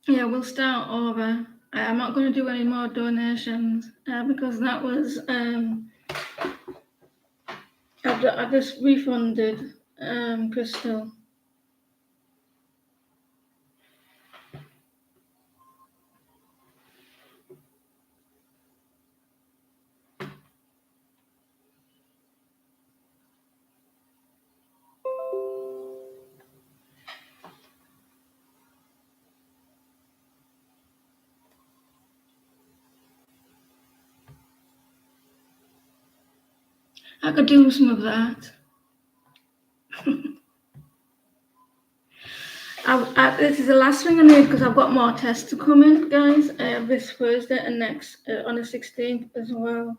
Yeah, we'll start over. I'm not going to do any more donations because that was I've just refunded Crystal. I could do some of that. This is the last thing I need because I've got more tests to come in, guys. This Thursday and next on the 16th as well.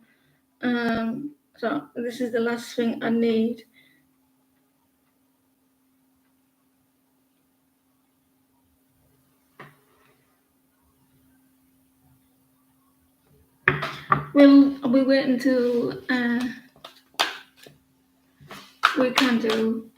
So this is the last thing I need. We'll wait until we can do.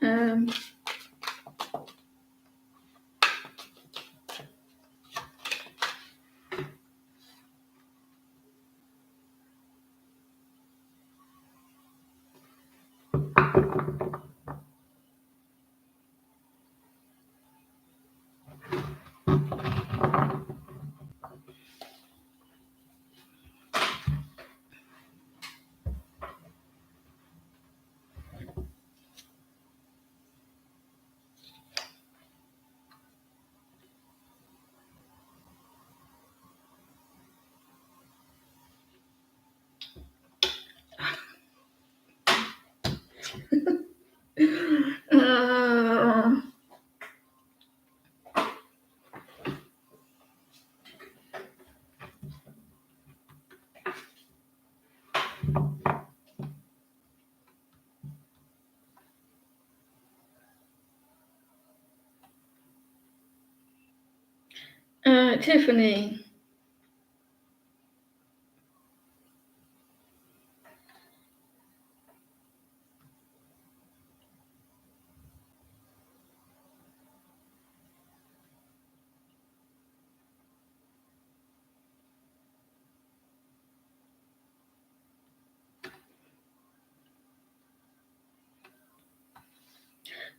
Tiffany.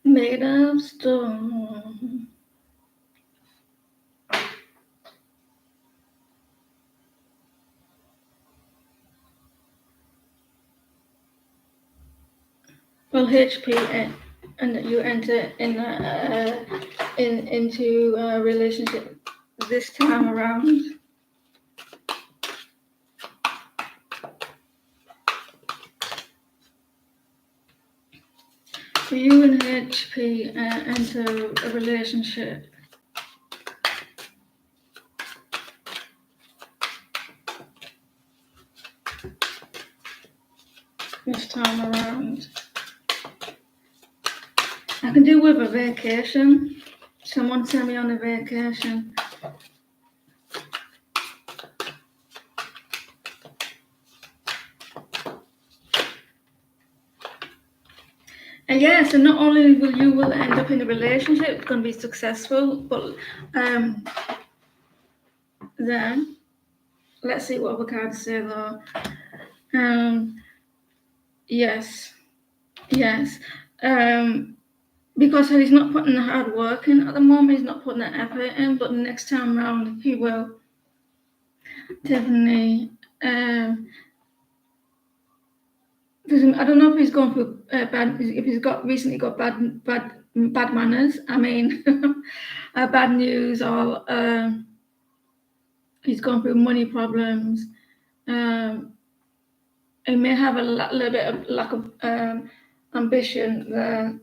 Made of stone. Well, HP and you enter into a relationship this time around. For you and HP enter a relationship. This time around. I can do with a vacation. Someone sent me on a vacation. And yes, and not only will end up in a relationship, it's going to be successful, but then let's see what other cards say though. Yes. Because he's not putting the hard work in at the moment, he's not putting the effort in, but the next time round he will. Definitely. I don't know if he's gone through if he's recently got bad manners. I mean, bad news, or he's gone through money problems. He may have a little bit of lack of ambition there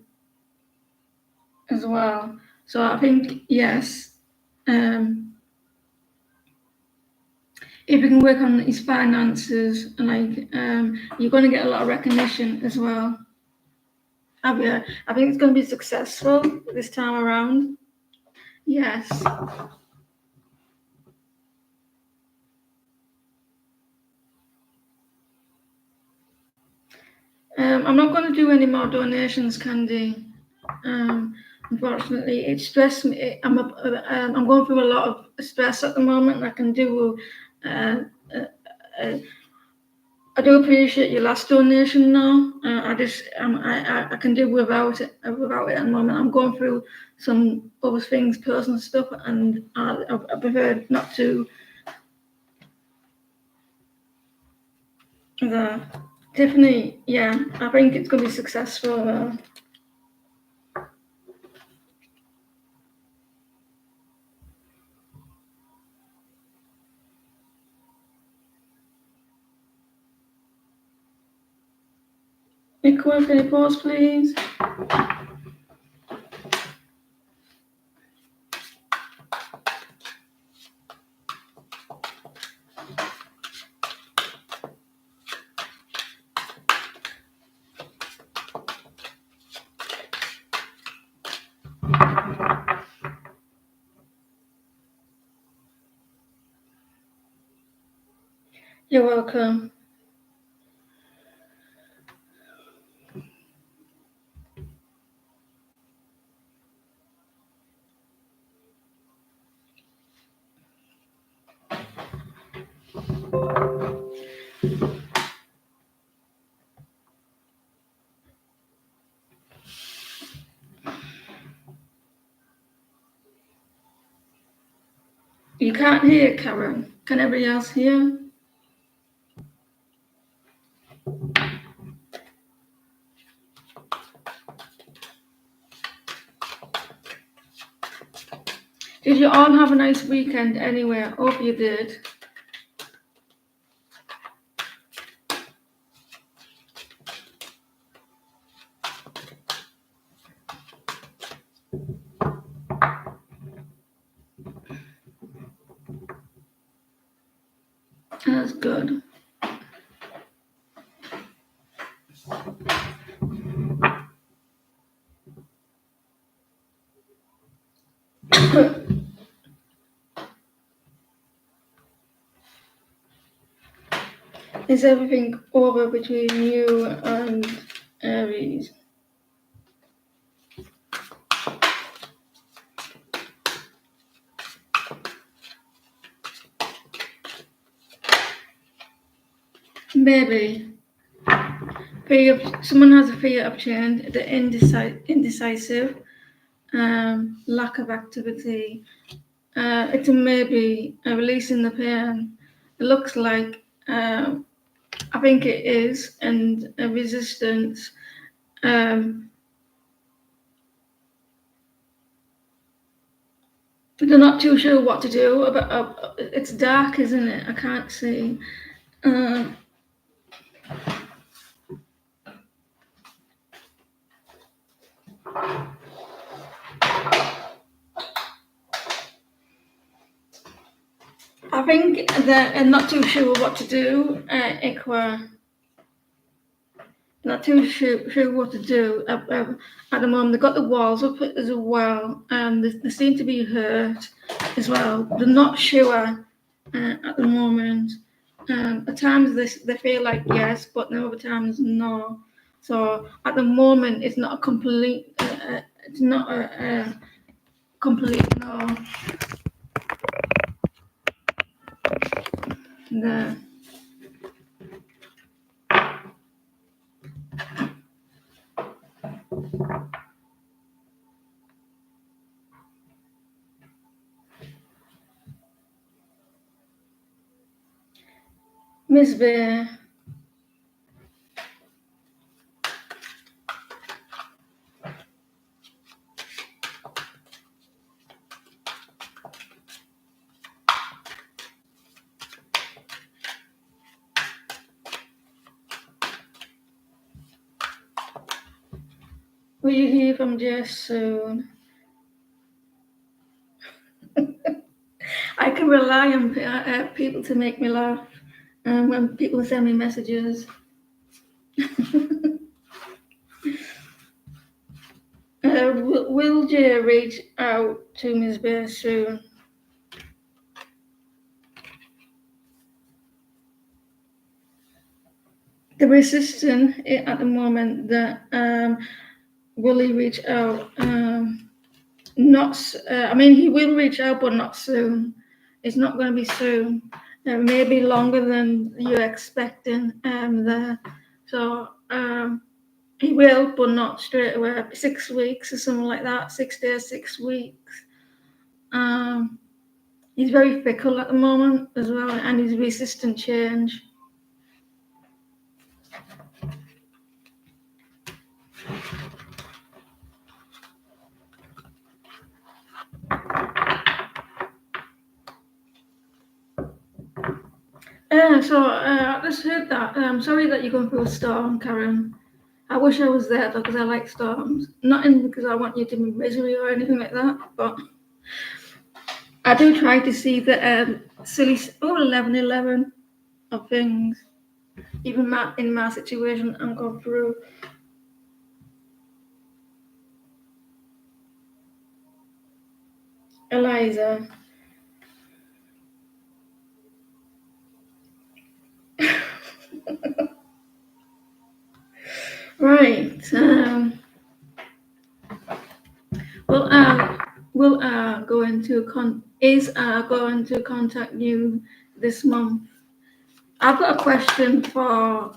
as well. So I think yes, if you can work on his finances, like you're going to get a lot of recognition as well. I think it's going to be successful this time around. Yes. I'm not going to do any more donations, Candy. Unfortunately, it stressed me. I'm going through a lot of stress at the moment. I can do. I do appreciate your last donation. Now, I can do without it. Without it at the moment, I'm going through some other things, personal stuff, and I prefer not to. Tiffany, yeah, I think it's going to be successful. Nicola, can you pause, please? You're welcome. You can't hear, Karen. Can everybody else hear? Did you all have a nice weekend anyway? I hope you did. That's good. Is everything over between you and Aries? Maybe. Someone has a fear of change, the indecisive, lack of activity. It's a maybe releasing the pain. It looks like, I think it is, and a resistance. They're not too sure what to do. It's dark, isn't it? I can't see. I think they're not too sure what to do. Ikwa, not too sure what to do at the moment. They've got the walls up as well, and they seem to be hurt as well. They're not sure at the moment. At times they feel like yes, but then other times no. So at the moment, it's not a complete. It's not a complete no. The Miss Bear. Will you hear from Jess soon? I can rely on people to make me laugh, and when people send me messages. Will Jay reach out to Ms. Bear soon? The resistance at the moment that will he reach out? Not. I mean, he will reach out, but not soon. It's not going to be soon. Maybe longer than you're expecting. There. So he will, but not straight away. 6 weeks or something like that. 6 days, 6 weeks. He's very fickle at the moment as well, and he's resistant change. I just heard that. I'm sorry that you're going through a storm, Karen. I wish I was there though, because I like storms. Not because I want you to be misery or anything like that, but I do try to see the silly 11-11 of things. Even in my situation, I'm going through. Eliza. Right. Going to contact you this month. I've got a question for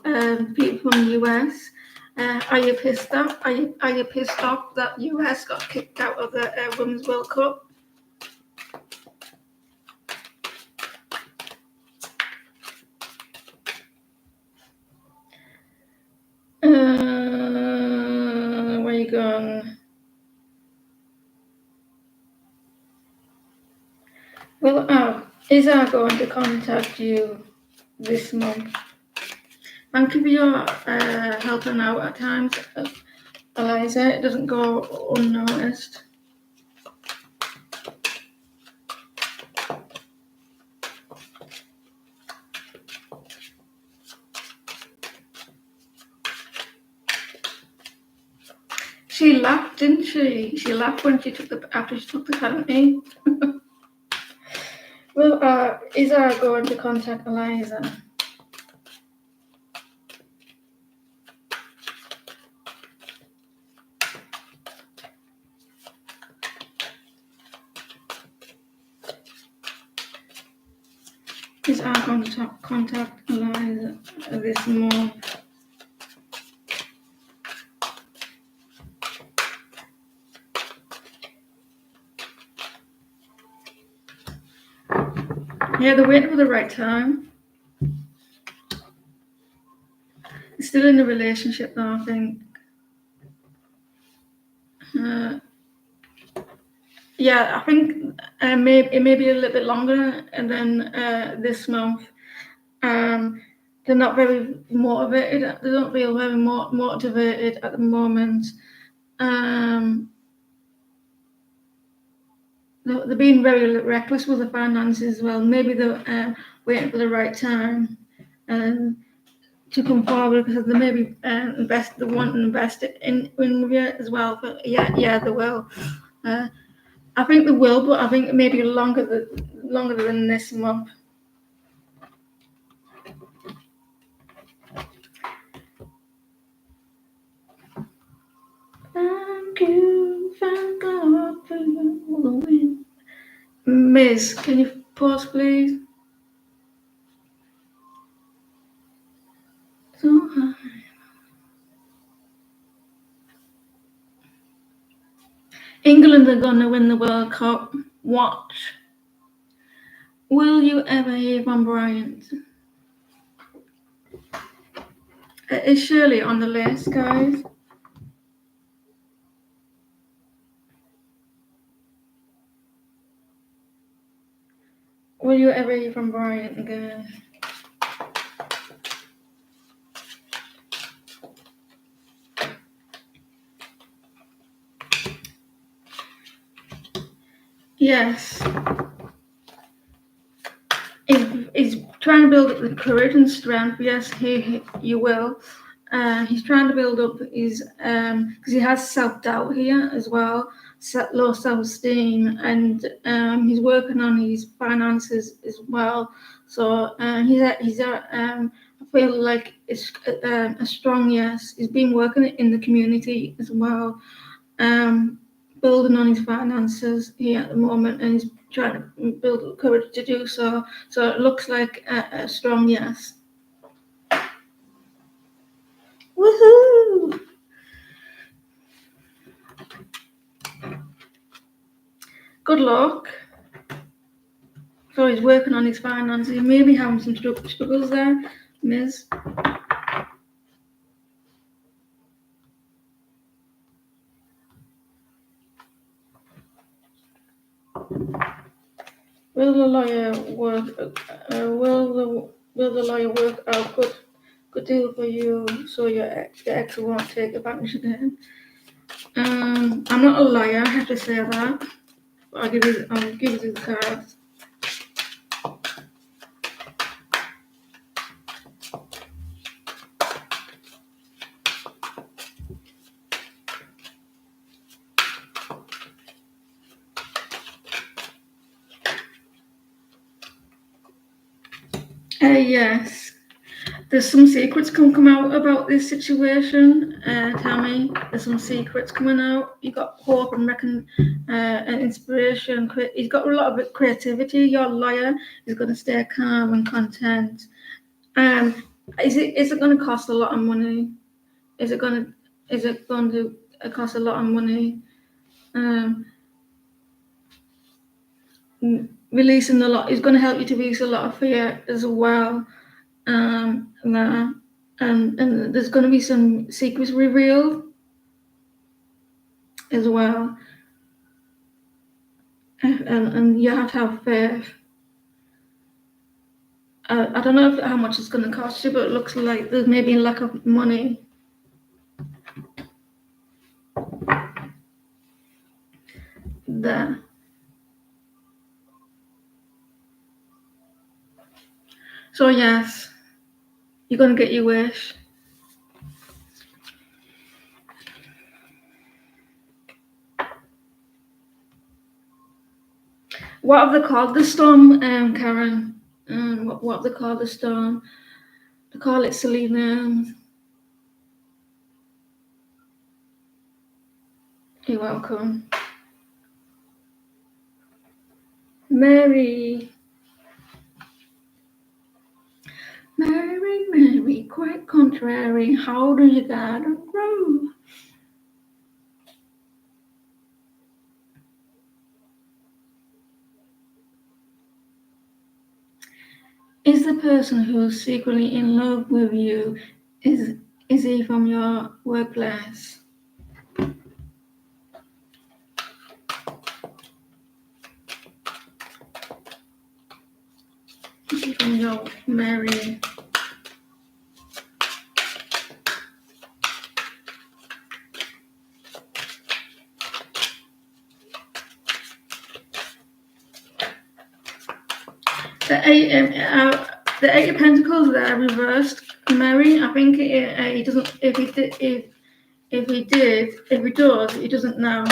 people from the US. Are you pissed off? Are you pissed off that US got kicked out of the Women's World Cup? Where are you going? Well, is I going to contact you this month? Thank you for your helping out at times, Eliza. It doesn't go unnoticed. She laughed, didn't she? She laughed when after she took the penalty. Well, is I going to contact Eliza? Is I going to contact Eliza this month? Yeah, they're waiting for the right time. They're still in a relationship though, I think. Yeah, I think it may be a little bit longer than this month. They're not very motivated. They don't feel very motivated at the moment. They're being very reckless with the finances as well. Maybe they're waiting for the right time to come forward because they maybe they want to invest in with you as well. But yeah, they will. I think they will, but I think maybe longer than this month. Thank God for the win. Miss, can you pause, please? So high. England are gonna win the World Cup. Watch. Will you ever hear from Bryant? Is Shirley on the list, guys? Will you ever hear from Bryant again? Yes. He's trying to build up the courage and strength. Yes, you will. he's trying to build up his because he has self-doubt here as well, low self-esteem, and he's working on his finances as well. So I feel like it's a strong yes. He's been working in the community as well, building on his finances here at the moment, and he's trying to build up courage to do so. So it looks like a strong yes. Woohoo! Good luck. So he's working on his finances. He may be having some struggles there, Ms. Will the lawyer work? Will the lawyer work out good deal for you so your ex won't take advantage again? I'm not a liar. I have to say that. But I'll give you the cards. Yes. There's some secrets can come out about this situation, Tammy. There's some secrets coming out. You got hope and inspiration. He's got a lot of creativity. Your lawyer is going to stay calm and content. Is it going to cost a lot of money? Is it going to cost a lot of money? Releasing a lot is going to help you to release a lot of fear as well. And there's going to be some secrets revealed as well, and you have to have faith. I don't know how much it's going to cost you, but it looks like there's maybe a lack of money there. So yes, you're going to get your wish. What have they called the storm, Karen? What have they called the storm? They call it Selena. You're welcome. Mary, quite contrary. How do you gotta grow? Is the person who's secretly in love with you, is he from your workplace? Is he from your marriage? The Eight of Pentacles there reversed, Mary. I think he doesn't. If he does, he doesn't know.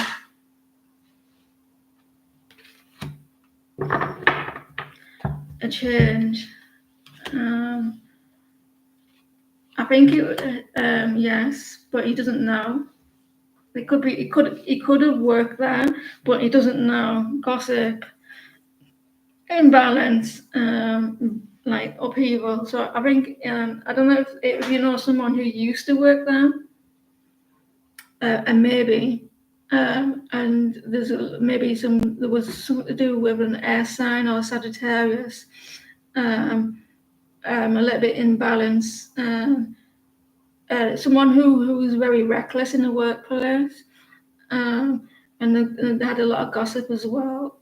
A change. I think yes, but he doesn't know. It could be. He could have worked there, but he doesn't know. Gossip, imbalance, like upheaval. So I think I don't know if you know someone who used to work there, and maybe, and there was something to do with an air sign or Sagittarius, a little bit imbalance. Someone who was very reckless in the workplace, and they had a lot of gossip as well.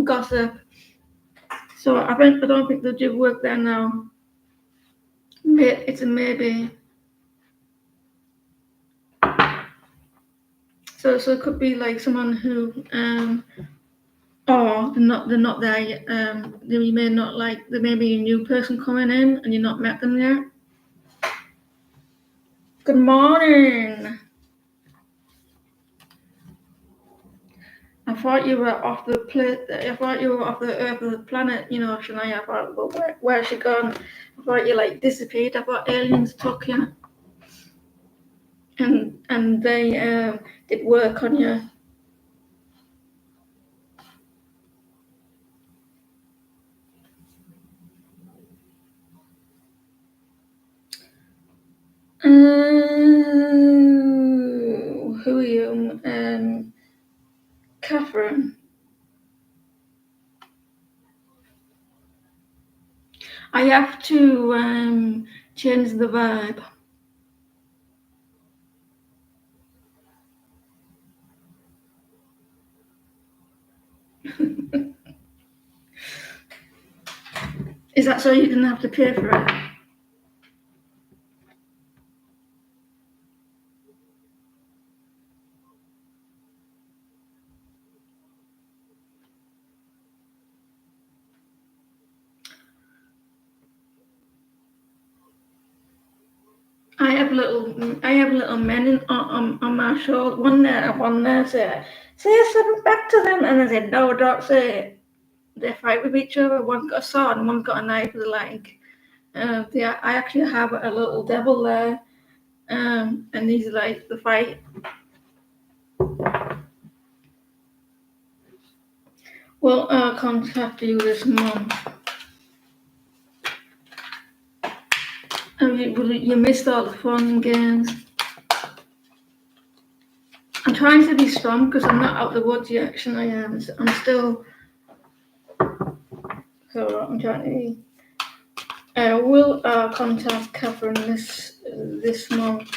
Gossip. So I don't think they do work there now. It's a maybe. So it could be like someone who, or they're not there yet. They may not like. There may be a new person coming in, and you've not met them yet. Good morning. I thought you were off the I thought you were off the Earth of the planet. You know, Shania. I thought, well, where's she gone? I thought you like disappeared. I thought aliens took you, and they did work on you. Who are you? Catherine. I have to change the vibe. Is that so you didn't have to pay for it? I have little men on my shoulder. One there say something back to them, and I said, no, don't say it. They fight with each other. One's got a sword and one's got a knife. Like, I actually have a little devil there, and he's like the fight. Well, I'll contact you this month. You missed all the fun and games. I'm trying to be strong because I'm not out the woods yet. Actually, I am. I'm still. So I'm trying to be. Will contact Catherine this month.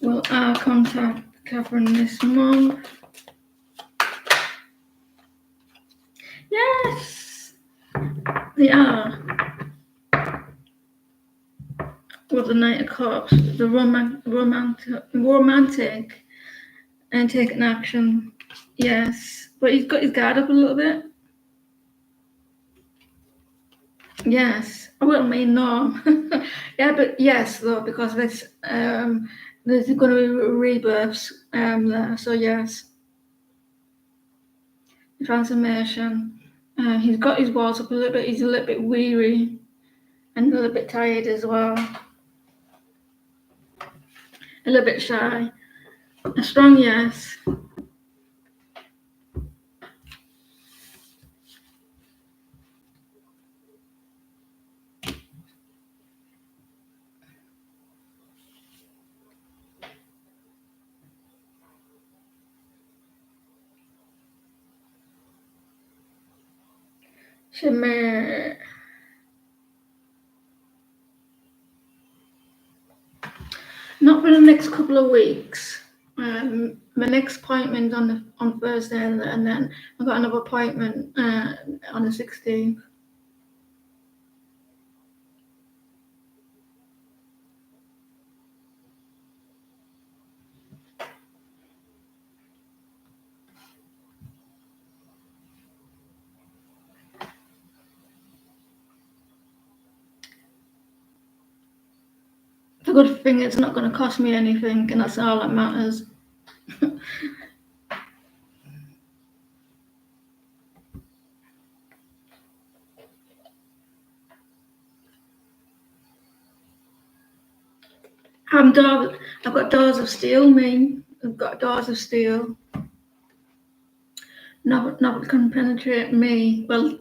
Will contact Catherine this month. Yes, they are. Well, the Knight of Cups, the romantic, and taking action. Yes, but he's got his guard up a little bit. Yes, well, I mean no. Yeah, but yes, though, because there's going to be rebirths there. So yes, transformation. He's got his walls up a little bit. He's a little bit weary and a little bit tired as well. A little bit shy. A strong yes. Shimmer. Not for the next couple of weeks. My next appointment on Thursday, and then I've got another appointment on the 16th. The good thing is it's not going to cost me anything, and that's all that matters. I've got doors of steel, me. I've got doors of steel. Nothing can penetrate me. Well,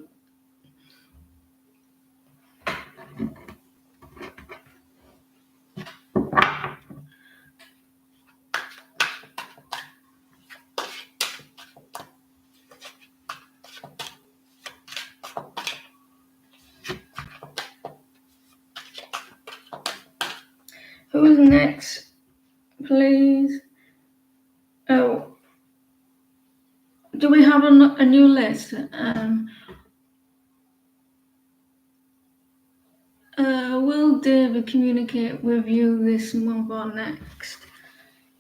who's next, please? Oh, do we have a new list? Will David communicate with you this month or next?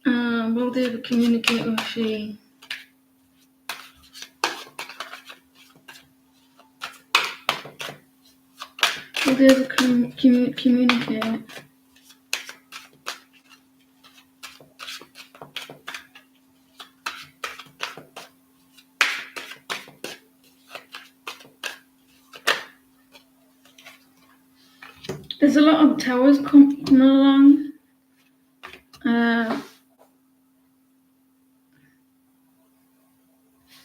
Will David communicate with she? How do they communicate? There's a lot of towers coming along.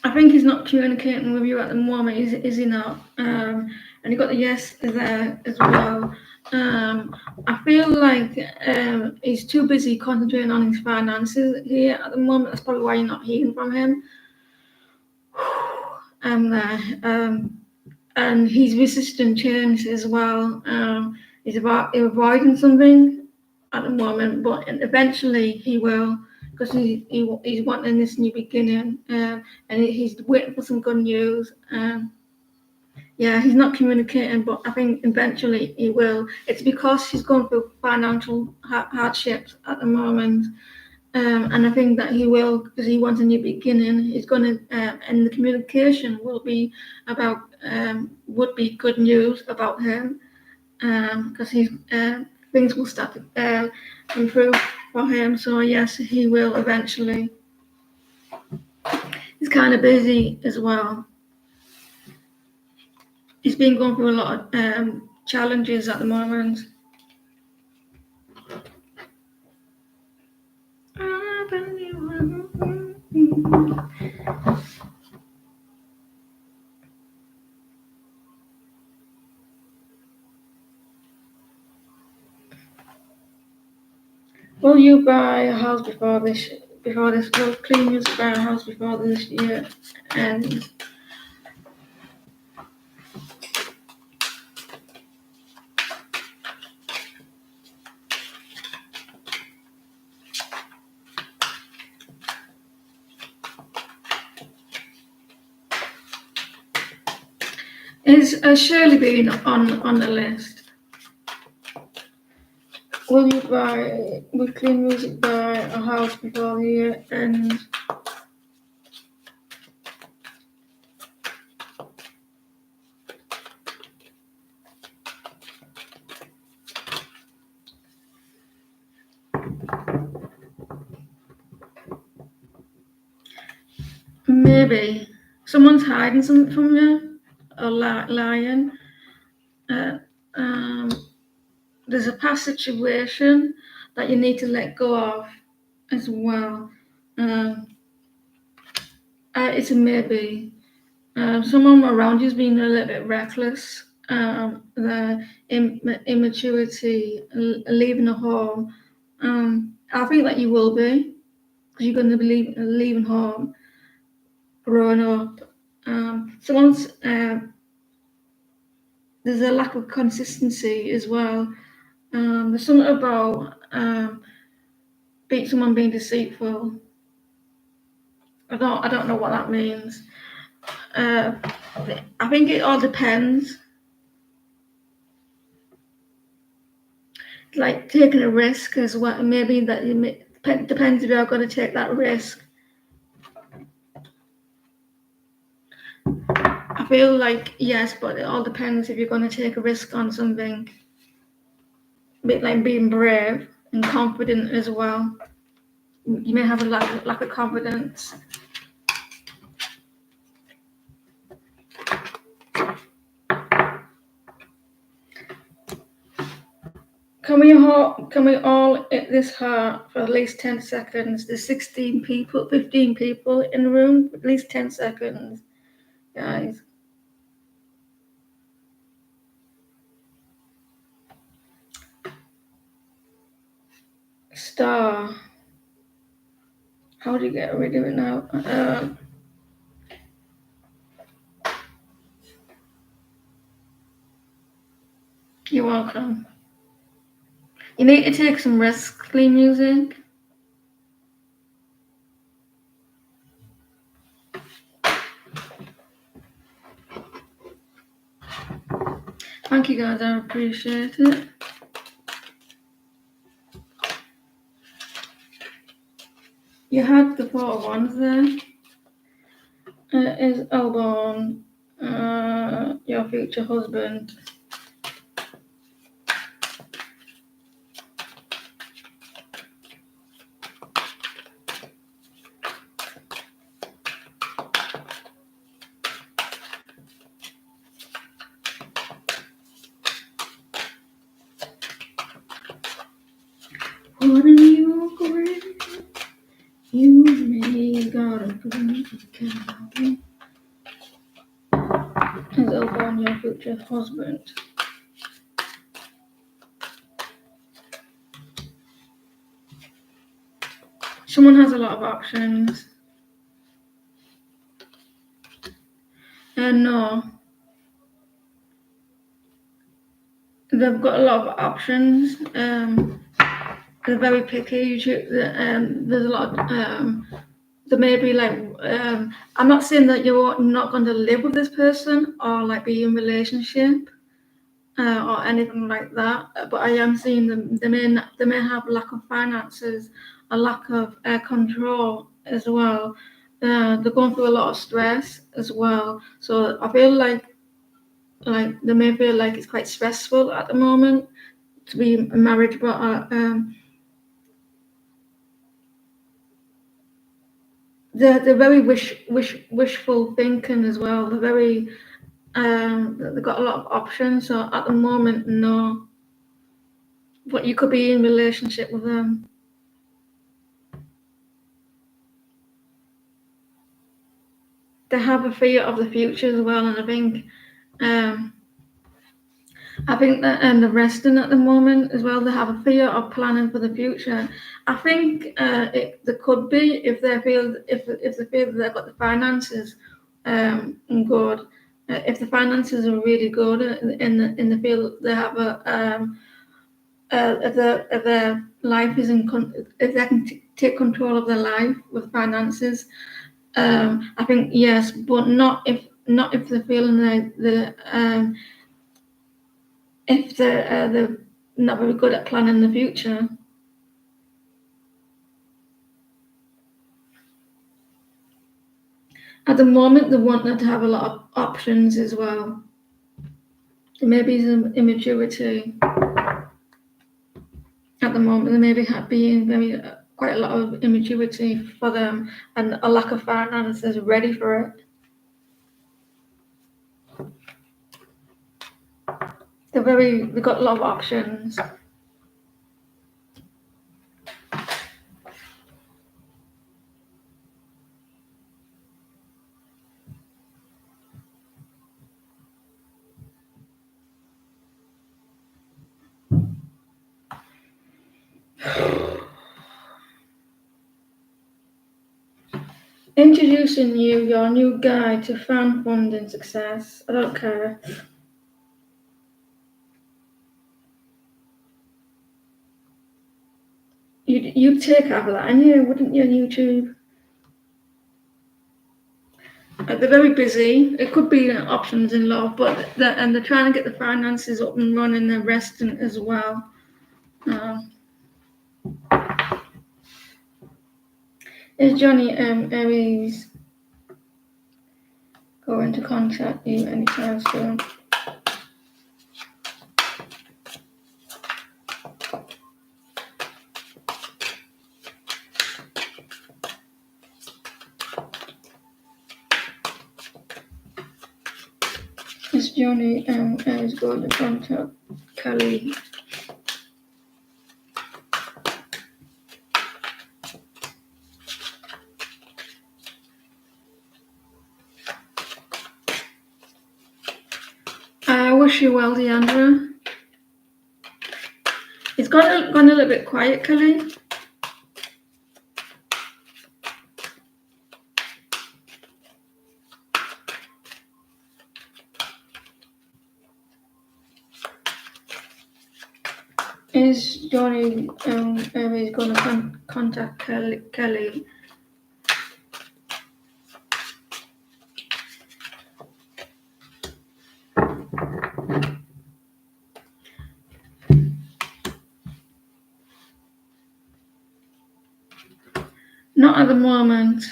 I think he's not communicating with you at the moment, is he not? And you got the yes there as well. I feel like he's too busy concentrating on his finances here at the moment. That's probably why you're not hearing from him. And he's resistant change as well. He's avoiding something at the moment, but eventually he will, because he's wanting this new beginning, and he's waiting for some good news. Yeah, he's not communicating, but I think eventually he will. It's because he's going through financial hardships at the moment. And I think that he will, because he wants a new beginning. He's going to, and the communication will be about, would be good news about him, because things will start to improve for him. So yes, he will eventually. He's kind of busy as well. He's been going through a lot of challenges at the moment. Will you buy a house before this? Will Clean Music buy a house before this year ends? Is Shirley been on the list? Will Clean Music buy a house before the year ends? Maybe someone's hiding something from you or lying. There's a past situation that you need to let go of as well. It's a maybe. Someone around you's been a little bit reckless. The immaturity, leaving a home. I think that you will be, because you're going to be leaving home, growing up. There's a lack of consistency as well. There's something about someone being deceitful. I don't know what that means. I think it all depends. Like taking a risk as well. Maybe that depends if you're going to take that risk. I feel like yes, but it all depends if you're going to take a risk on something. A bit like being brave and confident as well. You may have a lack of confidence. Can we all hit this heart for at least 10 seconds? There's 16 people, 15 people in the room, at least 10 seconds, guys. Star. How do you get rid of it now? You're welcome. You need to take some risks, Clean Music. Thank you guys, I appreciate it. You had the 4 ones there. Is Albon your future husband? care about me. Is over on your future husband. Someone has a lot of options. No. They've got a lot of options. They're very picky. There's a lot of, there may be like, I'm not saying that you're not going to live with this person or like be in relationship or anything like that, but I am seeing them, they may have lack of finances, a lack of control as well. They're going through a lot of stress as well. So I feel like they may feel like it's quite stressful at the moment to be married, but they're very wishful thinking as well. They're very they've got a lot of options. So at the moment, no. But you could be in relationship with them. They have a fear of the future as well, and I think that they're resting at the moment as well. They have a fear of planning for the future. I think there could be if they feel that they've got the finances good. If the finances are really good in the field, they have if their life is if they can take control of their life with finances. I think yes, but not if they're feeling if they're not very good at planning the future. At the moment, they want them to have a lot of options as well. There may be some immaturity at the moment. There may be being quite a lot of immaturity for them and a lack of finances ready for it. They've got a lot of options. Introducing your new guide to fan funding success. I don't care. You'd take half of that, and you wouldn't you, on YouTube? They're very busy. It could be options in love, but they're trying to get the finances up and running. They're resting as well. Is Johnny Aries going to contact you anytime soon? Is Johnny Aries going to contact Kelly? I wish you well, Deandra. It's gone a little bit quiet, Kelly. Is Johnny Aries going to contact Kelly? Not at the moment,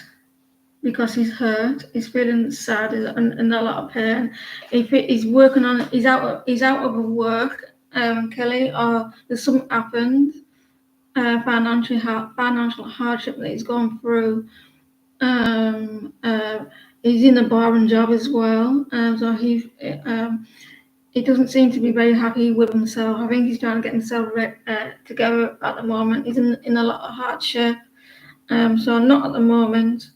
because he's hurt. He's feeling sad and a lot of pain. He's working on. He's out of work, Kelly, or there's something happened. Financial hardship that he's gone through. He's in a barring job as well, so he doesn't seem to be very happy with himself. I think he's trying to get himself together at the moment. He's in a lot of hardship. So not at the moment.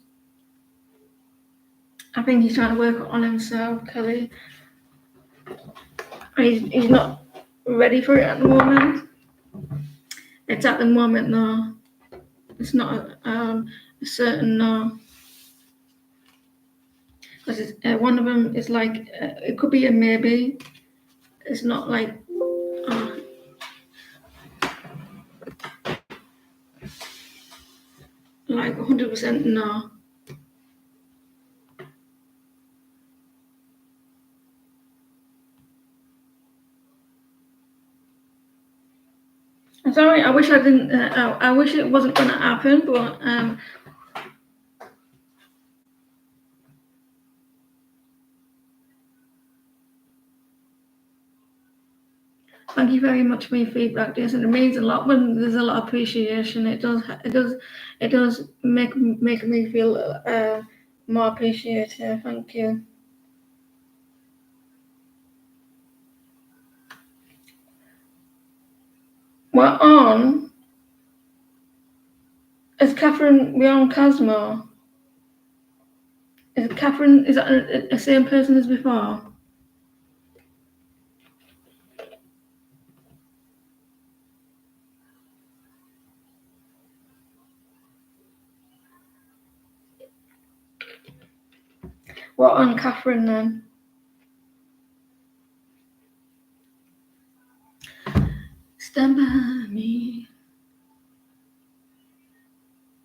I think he's trying to work on himself, Kelly. He's not ready for it at the moment. It's at the moment, no. It's not a certain no. Because one of them is like, it could be a maybe. It's not like, like 100% no. I'm sorry, I wish I didn't, I wish it wasn't going to happen, but thank you very much for your feedback, Jason. It means a lot when there's a lot of appreciation. It does make me feel more appreciated. Thank you. We're on. Is Catherine beyond Cosmo? Is Catherine, is that the same person as before? What on Catherine then? Stand by me.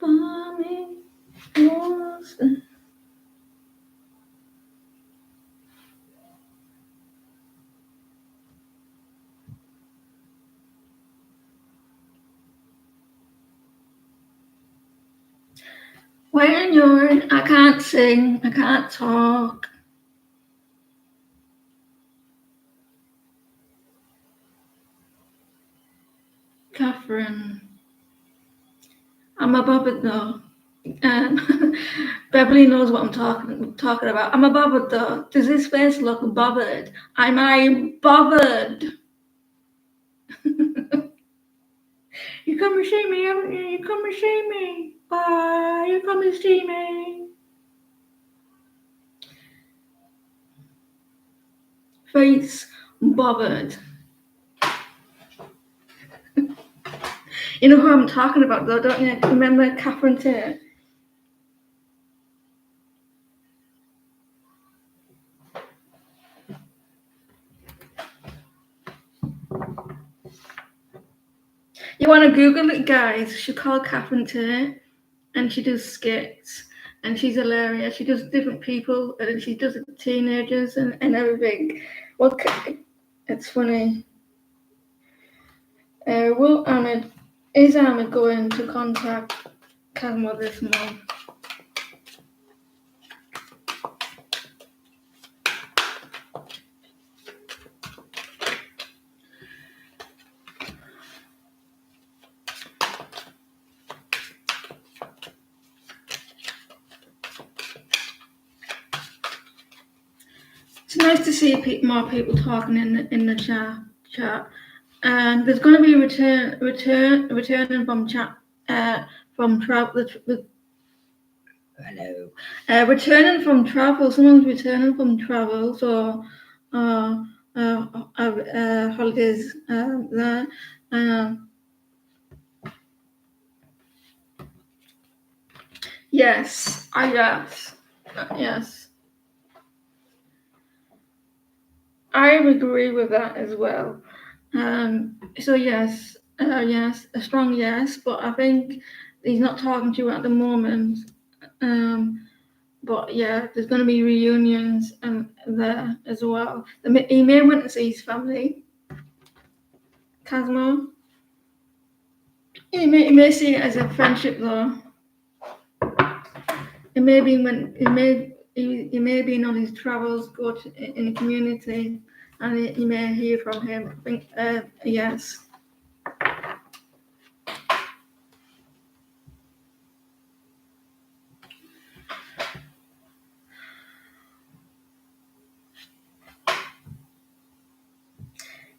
By me. When you're in, I can't sing, I can't talk. Catherine. I'm above it though. Beverly knows what I'm talking about. I'm above it though. Does his face look bothered? Am I bothered? You come and see me, haven't you? You come and see me. Bye. You come and see me. Face bothered. You know who I'm talking about though, don't you? Remember Catherine Tate? You want to Google it, guys? She called Catherine Tate, and she does skits, and she's hilarious. She does different people, and she does it to teenagers and everything. Well, it's funny. Will Ahmed, is Ahmed going to contact Cosmo this month? It's nice to see more people talking in the chat. And there's going to be returning from chat from travel. Hello. Returning from travel. Someone's returning from travel, so holidays there. Yes, yes. I agree with that as well. So yes, yes, a strong yes, but I think he's not talking to you at the moment. But yeah, there's going to be reunions there as well. He may want to see his family. Cosmo. He may see it as a friendship though. It may be when he may be on his travels, go to, in the community, and you may hear from him. I think yes.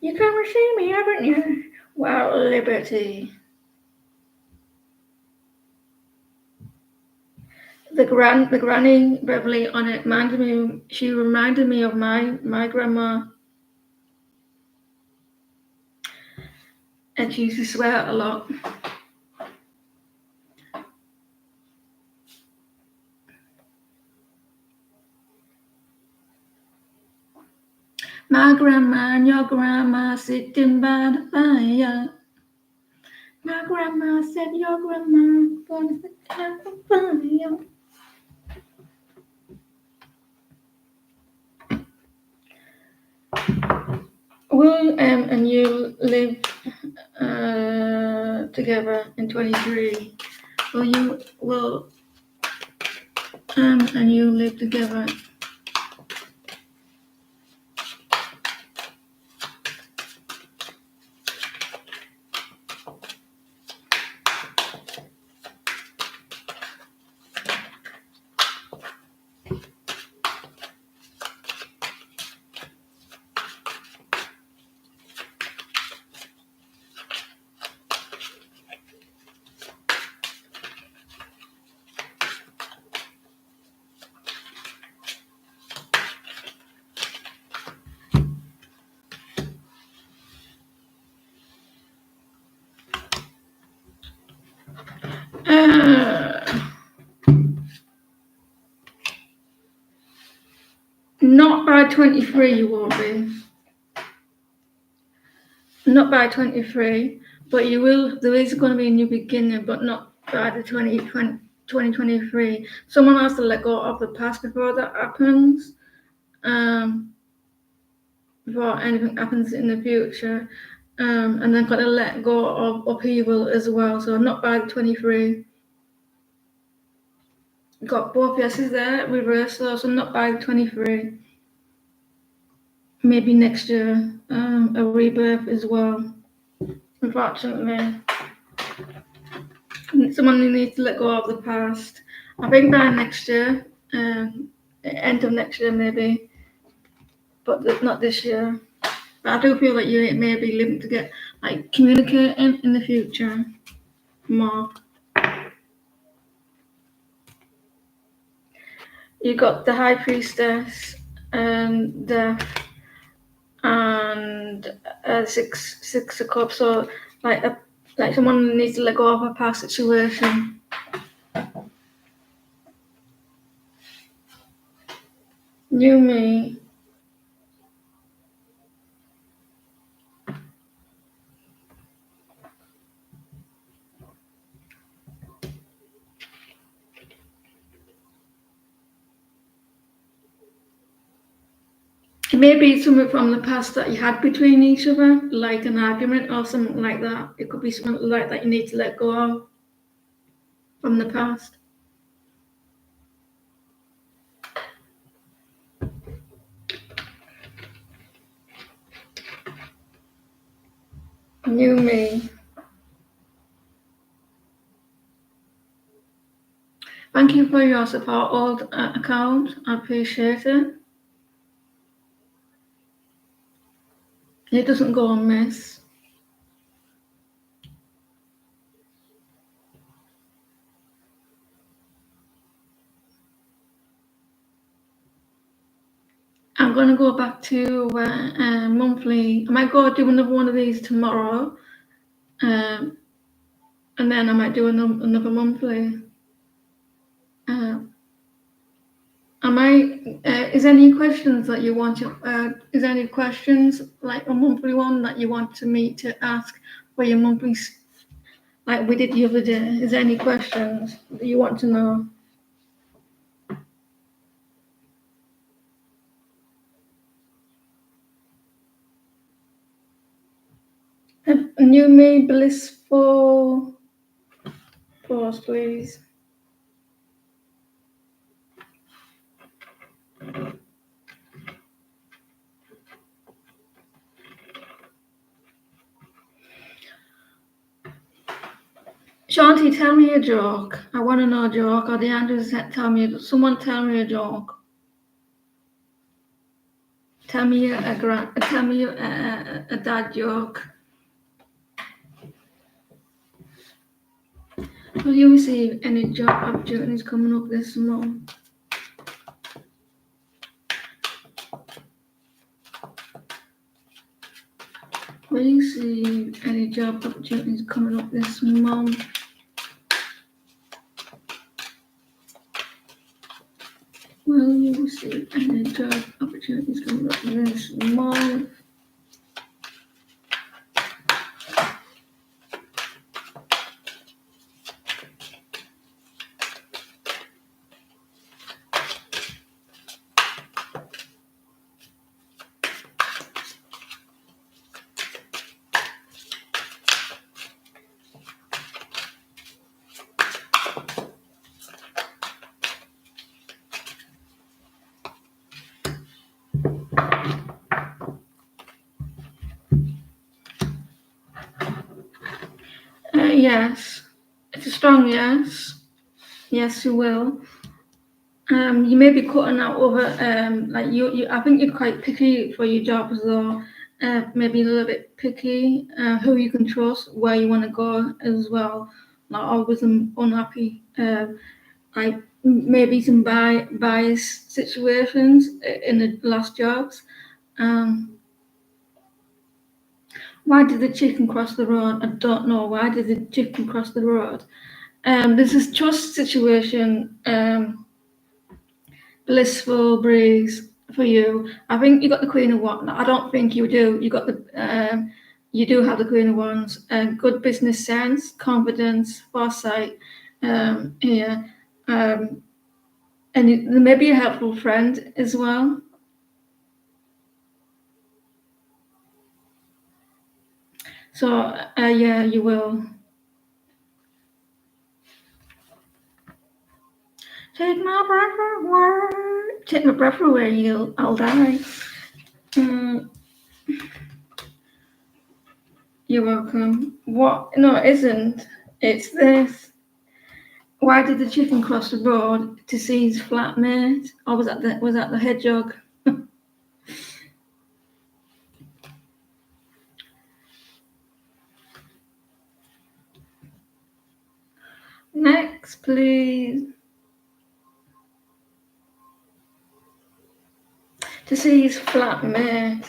You come and see me, haven't you? Wow, Liberty. the granny Beverly on it she reminded me of my grandma, and she used to swear a lot. My grandma and your grandma sitting by the fire. My grandma said your grandma gonna sit by the fire. Will and you live together in 23? Will and you live together? Not by 23, you won't be. Not by 23, but you will. There is going to be a new beginning, but not by the 2023. Someone has to let go of the past before that happens. Before anything happens in the future. And then got to let go of upheaval as well. So not by the 23. Got both yeses there, reverse, so not by the 23. Maybe next year, a rebirth as well. Unfortunately, someone needs to let go of the past. I think by next year, end of next year maybe, but not this year. But I do feel that you may be living to get like communicating in the future more. You got the High Priestess and Death and six of Cups. So like someone needs to let go of a past situation. You me. It may be something from the past that you had between each other, like an argument or something like that. It could be something like that you need to let go of from the past. You me. Thank you for your support, old account. I appreciate it. It doesn't go amiss. I'm going to go back to monthly. I might go do another one of these tomorrow. And then I might do another monthly. Is any questions that you want to, is any questions like a monthly one that you want me to ask for your monthly, like we did the other day? Is there any questions that you want to know? New me blissful pause, please. Shanti, tell me a joke. I want to know a joke. Or the Andrews someone tell me a joke. Tell me a dad joke. Will you receive any job opportunities coming up this month? Will you receive any job opportunities coming up this month? Will you receive any job opportunities coming up this month? Yes. It's a strong yes. Yes, you will. You may be cutting out other, like you. I think you're quite picky for your jobs, though. Maybe a little bit picky. Who you can trust, where you want to go as well. Not always unhappy. Like maybe some bias situations in the last jobs. Why did the chicken cross the road? I don't know. Why did the chicken cross the road? There's this trust situation. Blissful breeze for you. I think you got the Queen of Wands. I don't think you do. You got the. You do have the Queen of Wands. Good business sense, confidence, foresight. Here, and there may be a helpful friend as well. So yeah, you will. Take my breath away. Take my breath away, I'll die. You're welcome. What? No, it isn't. It's this. Why did the chicken cross the road to see his flatmate? Or was that the hedgehog? Next, please. To see his flatmate.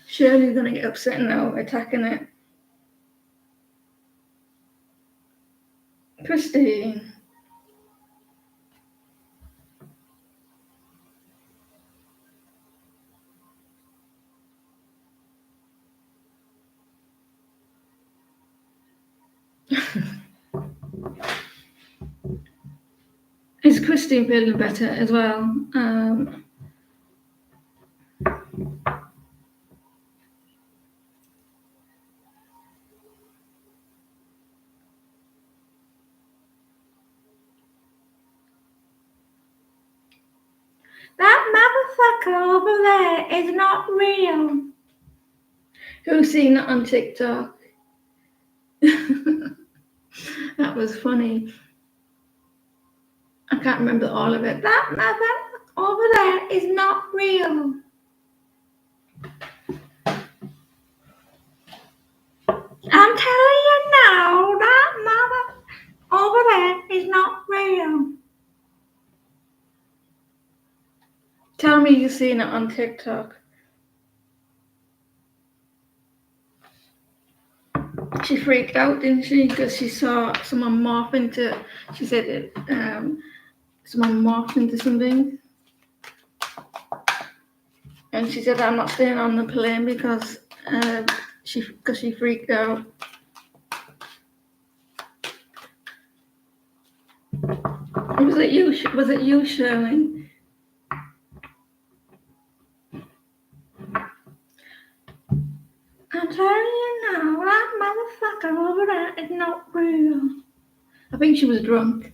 Shirley's gonna get upset now, attacking it. Christine. Is Christine feeling better as well? That motherfucker over there is not real. Who's seen that on TikTok? That was funny. I can't remember all of it. That mother over there is not real. I'm telling you now, that mother over there is not real. Tell me you've seen it on TikTok. She freaked out, didn't she? Because she saw someone morph into. She said it. Someone morphed into something, and she said, "I'm not staying on the plane because she freaked out." Was it you, Shirley? I'm telling you now, that motherfucker over there is not real. I think she was drunk.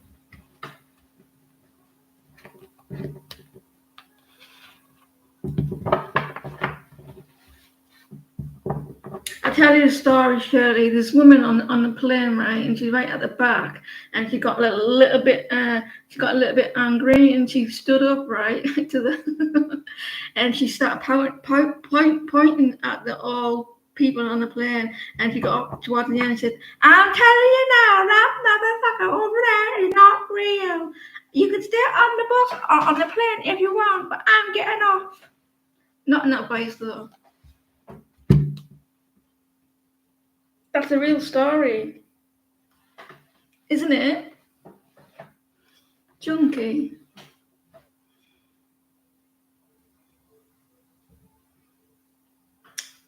I tell you the story, Shirley. This woman on the plane, right, and she's right at the back, and she got a little bit angry, and she stood up, right, to the, and she started pointing at the all people on the plane, and she got up towards the end and said, "I'm telling you now, that motherfucker over there is not real. You can stay on the bus or on the plane if you want, but I'm getting off." Not in that voice though. That's a real story, isn't it? Junkie.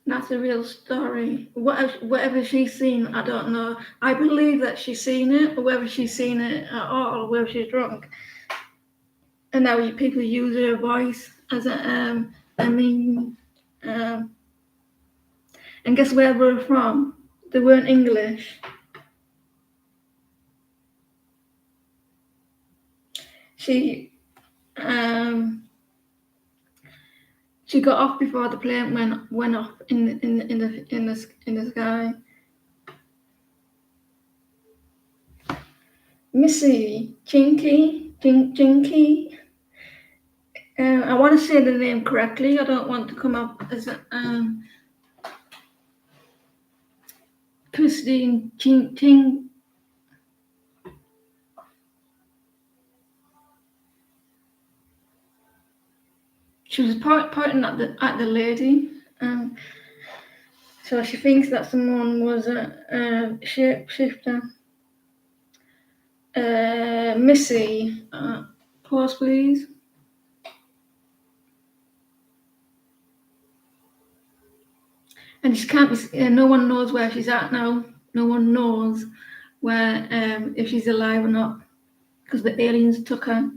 That's a real story. Whatever she's seen, I don't know. I believe that she's seen it, or whether she's seen it at all, or whether she's drunk. And now people use her voice as and guess where we're from? They weren't English. She got off before the plane went off in the sky. Missy Jinky. I want to say the name correctly. I don't want to come up as Christine Ting. She was pointing at the lady, so she thinks that someone was a shapeshifter. Missy, pause please. And she can't be. No one knows where she's at now. No one knows where if she's alive or not, because the aliens took her.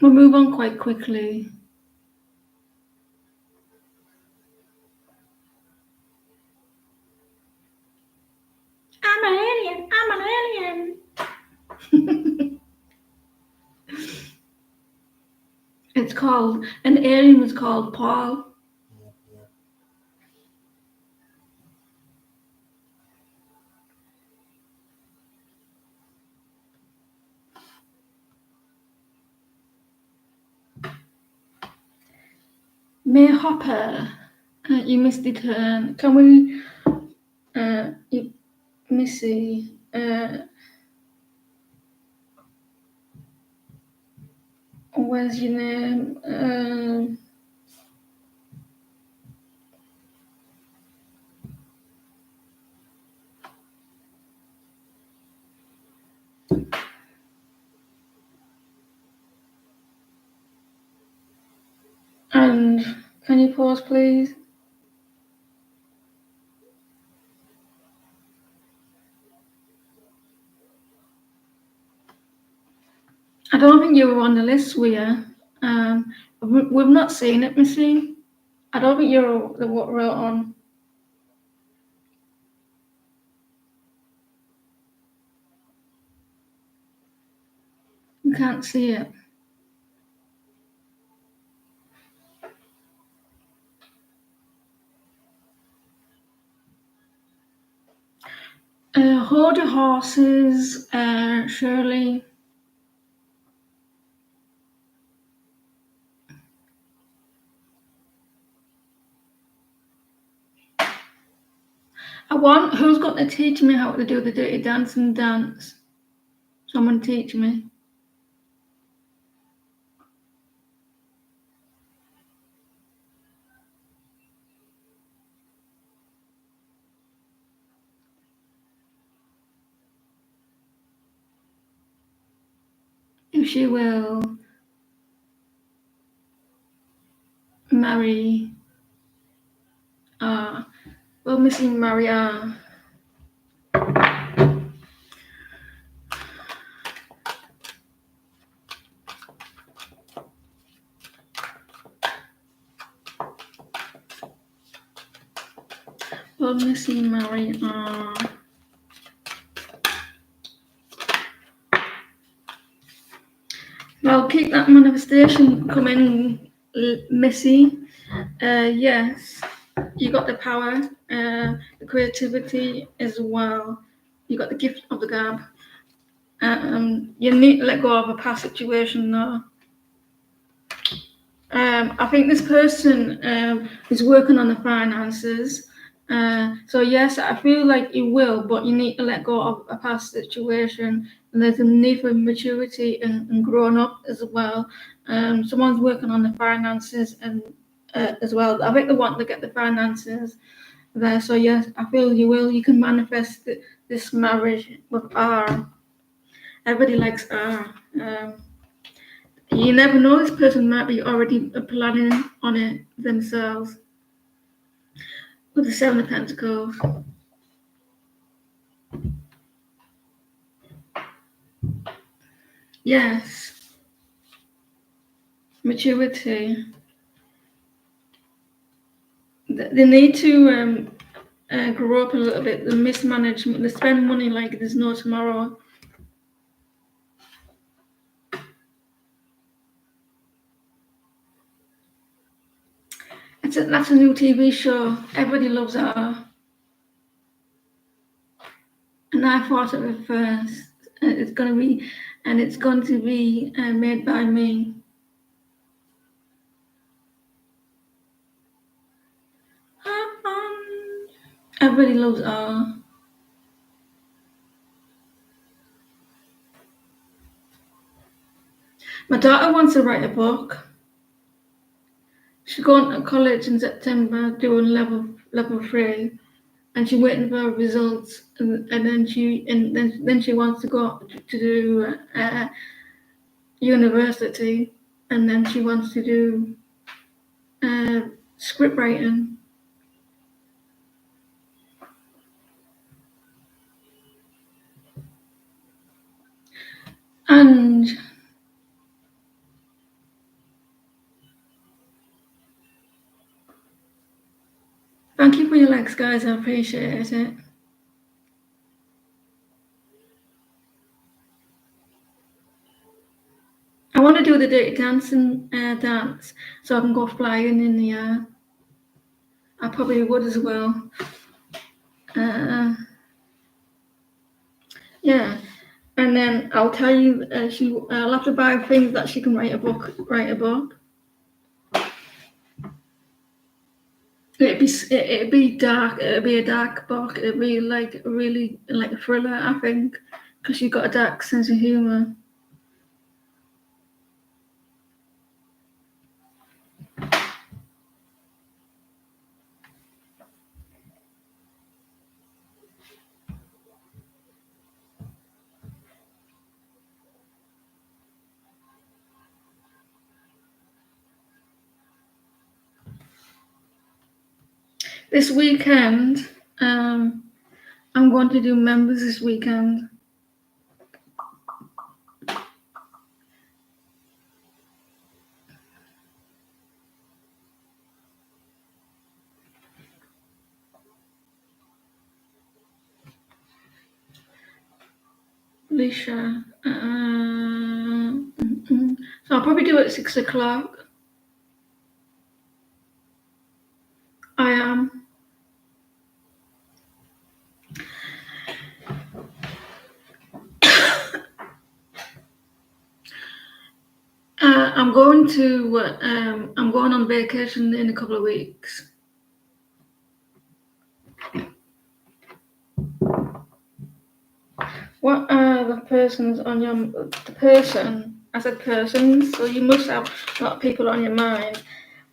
We'll move on quite quickly. I'm an alien. I'm an alien. It's called, an alien was called Paul. May Hopper, you missed the turn. Can we, Missy, where's your name? And can you pause, please? I don't think you were on the list, were you? We've not seen it, Missy. I don't think you're the what wrote on. We can't see it. Hold your horses, Shirley. Who's got to teach me how to do the Dirty Dancing dance? Someone teach me. If she will marry, well, Missy marry Will Missy marry keep that manifestation coming, Missy. Yes, you got the power, the creativity as well. You got the gift of the gab. You need to let go of a past situation though. I think this person is working on the finances. So yes, I feel like you will, but you need to let go of a past situation. And there's a need for maturity and growing up as well. Someone's working on the finances and as well. I think they want to get the finances there. So yes, I feel you will. You can manifest this marriage with R. Everybody likes R. You never know, this person might be already planning on it themselves. With the Seven of Pentacles. Yes. Maturity. They need to grow up a little bit. The mismanagement, they spend money like there's no tomorrow. That's a new TV show. Everybody loves her. And I thought of it first. It's going to be made by me. Everybody loves her. My daughter wants to write a book. She's going to college in September doing level 3, and she's waiting for her results. And then she wants to go to do university, and then she wants to do script writing. And thank you for your likes, guys. I appreciate it. I want to do the Dirty Dancing dance so I can go flying in the air. I probably would as well. Yeah. And then I'll tell you, I'll have to buy things that she can write a book. It'd be dark. It'd be a dark book. It'd be like really like a thriller, I think, because she's got a dark sense of humor. This weekend, I'm going to do members this weekend. Alicia. So I'll probably do it at 6 o'clock. I am. I'm going on vacation in a couple of weeks. What are the persons on your person? I said persons, so you must have a lot of people on your mind.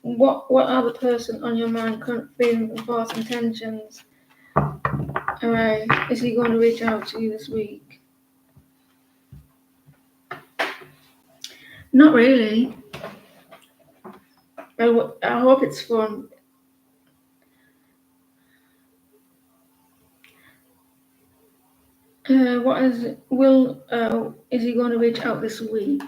What are the person on your mind? Current feelings and thoughts, intentions. Alright, is he going to reach out to you this week? Not really. I hope it's fun. What is it? Is he going to reach out this week?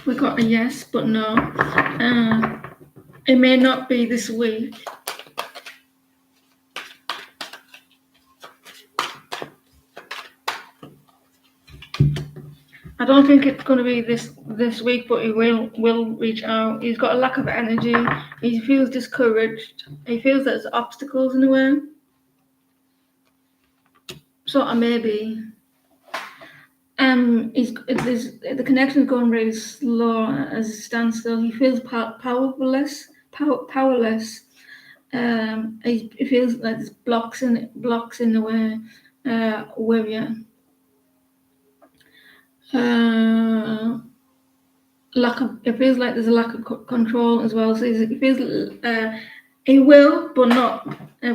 We got a yes, but no. It may not be this week. I don't think it's going to be this week, but he will reach out. He's got a lack of energy. He feels discouraged. He feels there's obstacles in the way. So maybe the connection is going really slow as it stands still. He feels powerless. He feels like there's blocks in the way with you. It feels like there's a lack of control as well. So it feels he will, but not.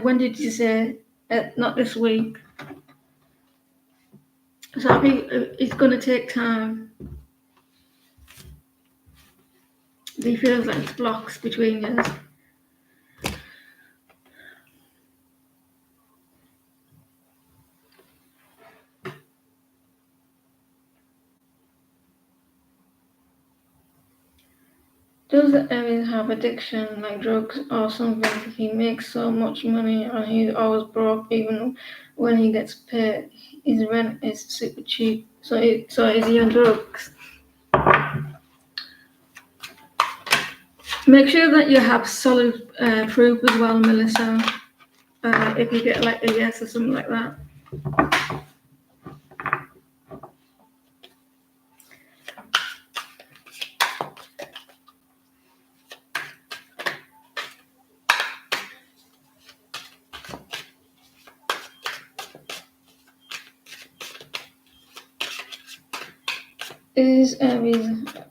When did you say? Not this week. So I think it's going to take time. He feels like there's blocks between us. Does Aries have addiction like drugs or something? He makes so much money and he's always broke even when he gets paid. His rent is super cheap. So is he on drugs? Make sure that you have solid proof as well, Melissa. If you get like a yes or something like that.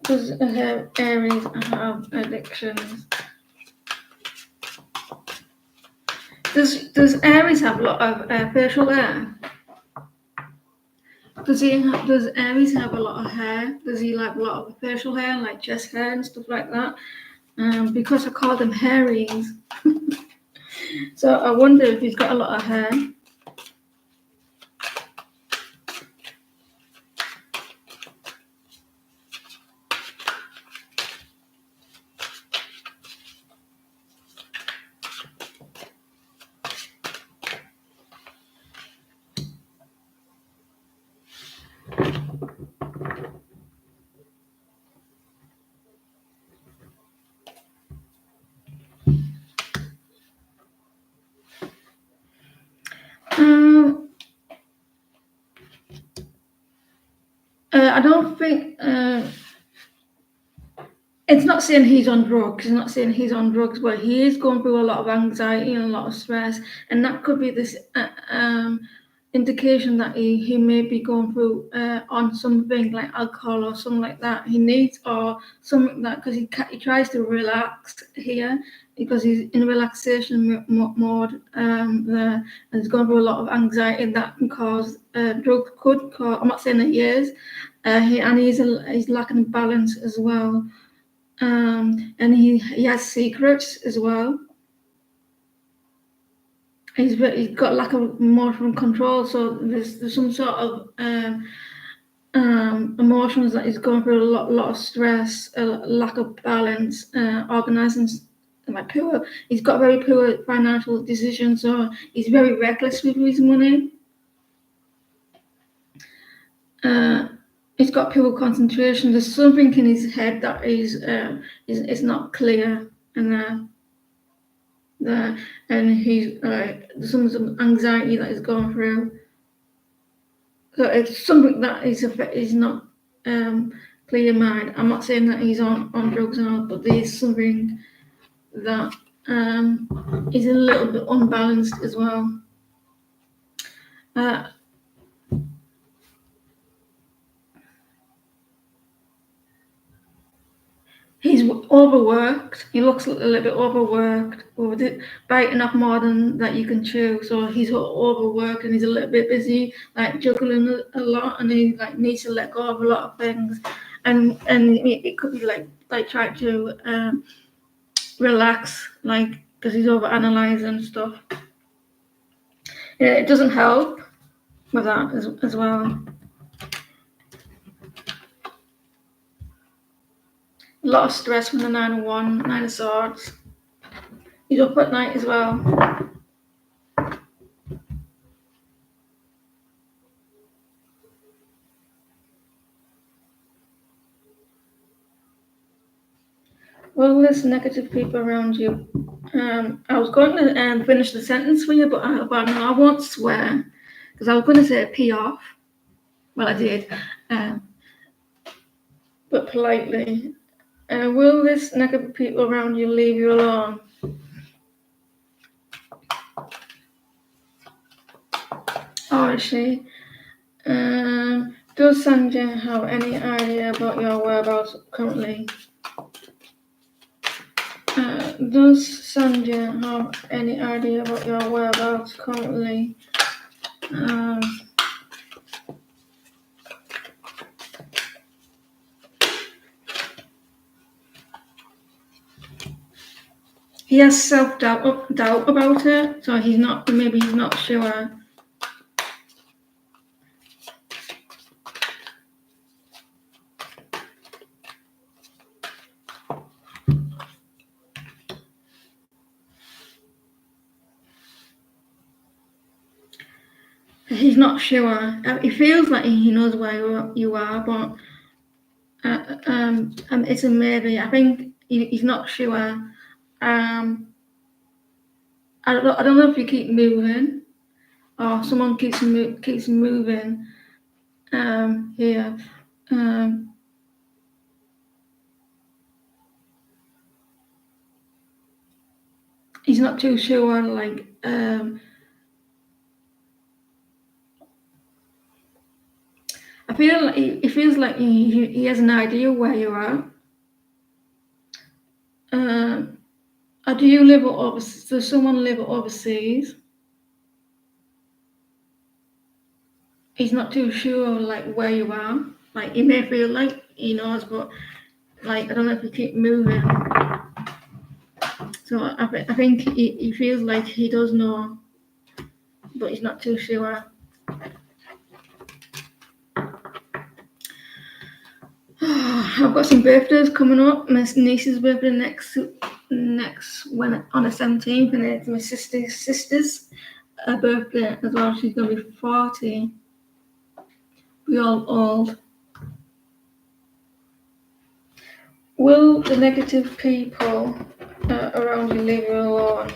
Does Aries have addictions? Does Aries have a lot of facial hair? Does Aries have a lot of hair? Does he like a lot of facial hair, like chest hair and stuff like that? Because I call them hairies. So I wonder if he's got a lot of hair. I don't think it's not saying he's on drugs. It's not saying he's on drugs, but he is going through a lot of anxiety and a lot of stress, and that could be this indication that he may be going through on something like alcohol or something like that. He needs or something like that because he tries to relax here because he's in relaxation mode there, and he's going through a lot of anxiety that can cause drugs could cause. I'm not saying that he is, he's lacking balance as well. And he has secrets as well. He's got lack of emotional control, so there's some sort of emotions that he's going through a lot of stress, a lack of balance, organising like poor. He's got very poor financial decisions, so he's very reckless with his money. He's got poor concentration. There's something in his head that is not clear, and he's some anxiety that he's going through. So it's something that is not clear mind. I'm not saying that he's on drugs and all, but there's something that is a little bit unbalanced as well. He's overworked. He looks a little bit overworked, biting off more than that you can chew. So he's overworked and he's a little bit busy, like juggling a lot, and he like needs to let go of a lot of things. And it could be like trying to relax, like because he's over analyzing stuff. Yeah, it doesn't help with that as well. A lot of stress from the 9 of Swords. He's up at night as well. Well, there's negative people around you. I was going to finish the sentence for you, but no, I won't swear because I was going to say pee off. Well, I did, but politely. Will this negative people around you leave you alone? Or is she? Does Sanjay have any idea about your whereabouts currently? Does Sanjay have any idea about your whereabouts currently? He has self-doubt about it, so he's not sure. He's not sure. He feels like he knows where you are, but it's a maybe. I think he's not sure. I don't know if you keep moving or someone keeps moving here. He's not too sure. Like I feel like he feels like he has an idea where you are. Or do you live overseas? Does someone live overseas? He's not too sure, like where you are. Like he may feel like he knows, but like I don't know if you keep moving. So I think he feels like he does know, but he's not too sure. I've got some birthdays coming up. My niece's birthday next when on the 17th, and it's my sister's birthday as well. She's gonna be 40. We're all old. Will the negative people around you leave you alone?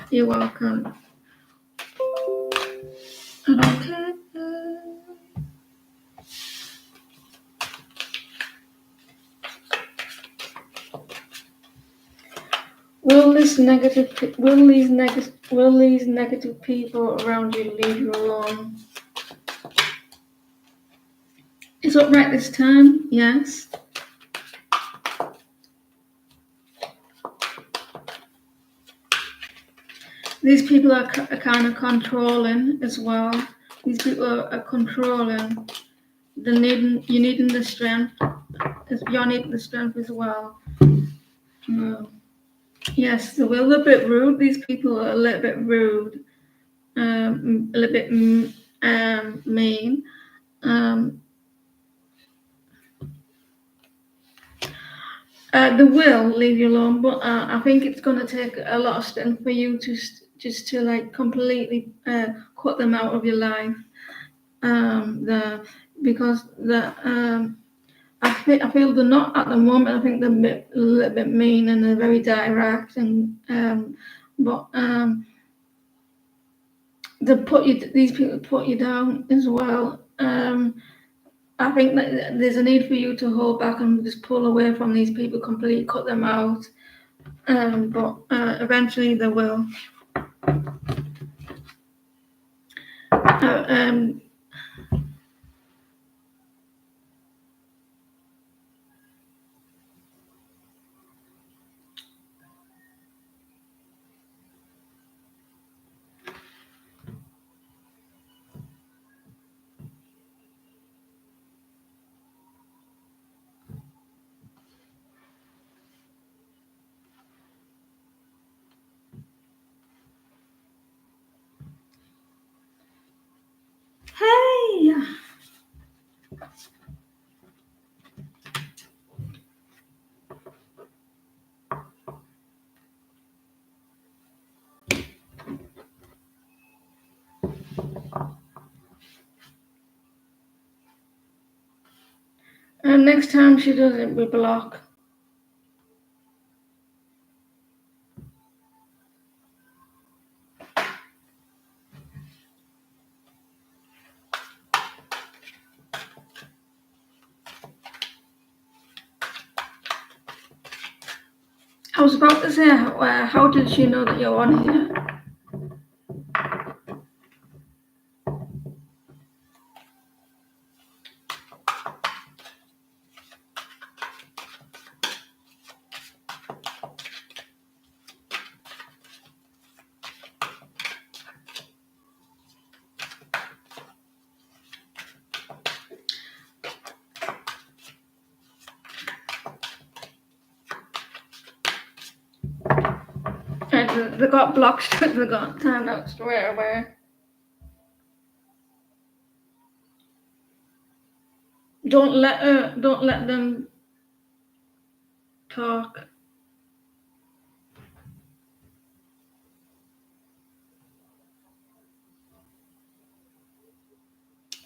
You're welcome. Okay. Will these negative people around you leave you alone? It's upright this time, yes. These people are kind of controlling as well. These people are controlling. You needing the strength. You're needing the strength as well. Yes, they will a bit rude. These people are a little bit rude, a little bit mean. They will leave you alone, but I think it's going to take a lot of strength for you to just to like completely cut them out of your life. Because I feel they're not at the moment. I think they're a little bit mean and they're very direct, and but these people put you down as well. I think that there's a need for you to hold back and just pull away from these people, completely cut them out. But eventually they will. And next time she does it, we block. I was about to say, how did she know that you're on here? And they got blocked, they got timed out straight away. Don't let them talk.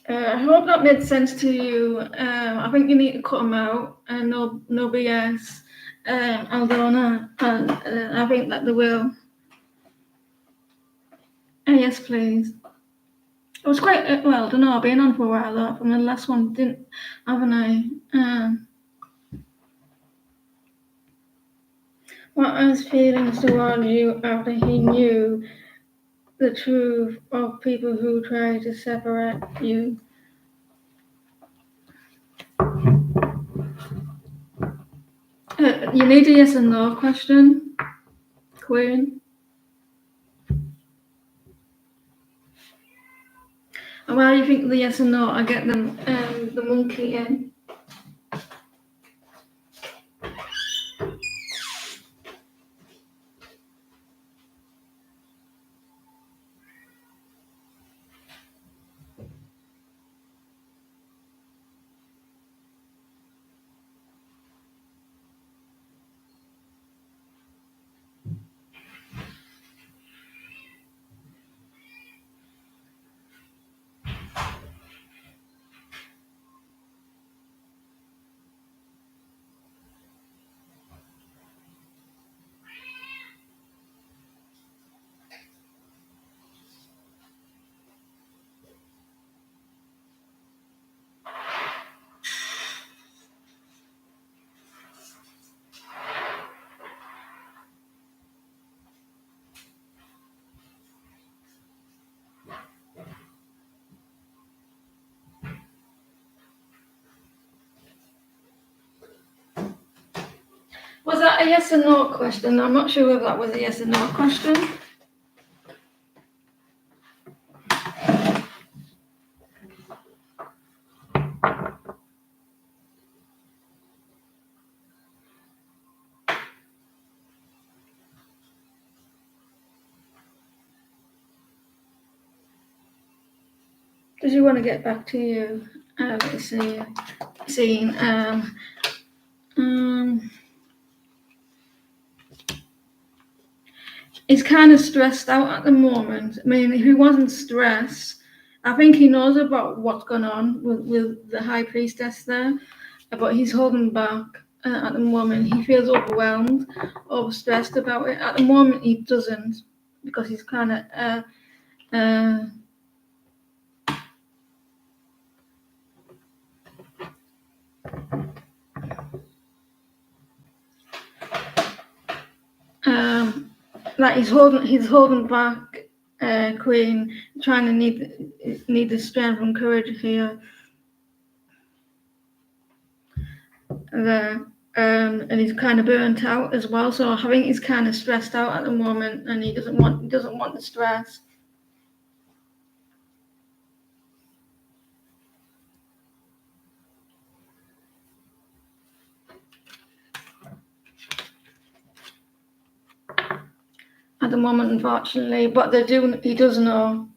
I hope that made sense to you. I think you need to cut them out and no BS, Aldona, and I think that they will. Yes, please. It was quite well. I don't know. I've been on for a while though. From the last one, haven't I? What are his feelings towards you after he knew the truth of people who try to separate you? You need a yes or no question, Queen. And while you think the yes or no, I get them the monkey in. Was that a yes or no question? I'm not sure if that was a yes or no question. Does you want to get back to you? Let's see. Seeing. He's kind of stressed out at the moment. I mean, if he wasn't stressed, I think he knows about what's going on with the high priestess there, but he's holding back at the moment. He feels overwhelmed, overstressed about it. At the moment, he doesn't, because he's kind of like he's holding back, Queen, trying to need the strength and courage here. And he's kind of burnt out as well. So I think he's kind of stressed out at the moment, and he doesn't want the stress. At the moment, unfortunately, but he does know.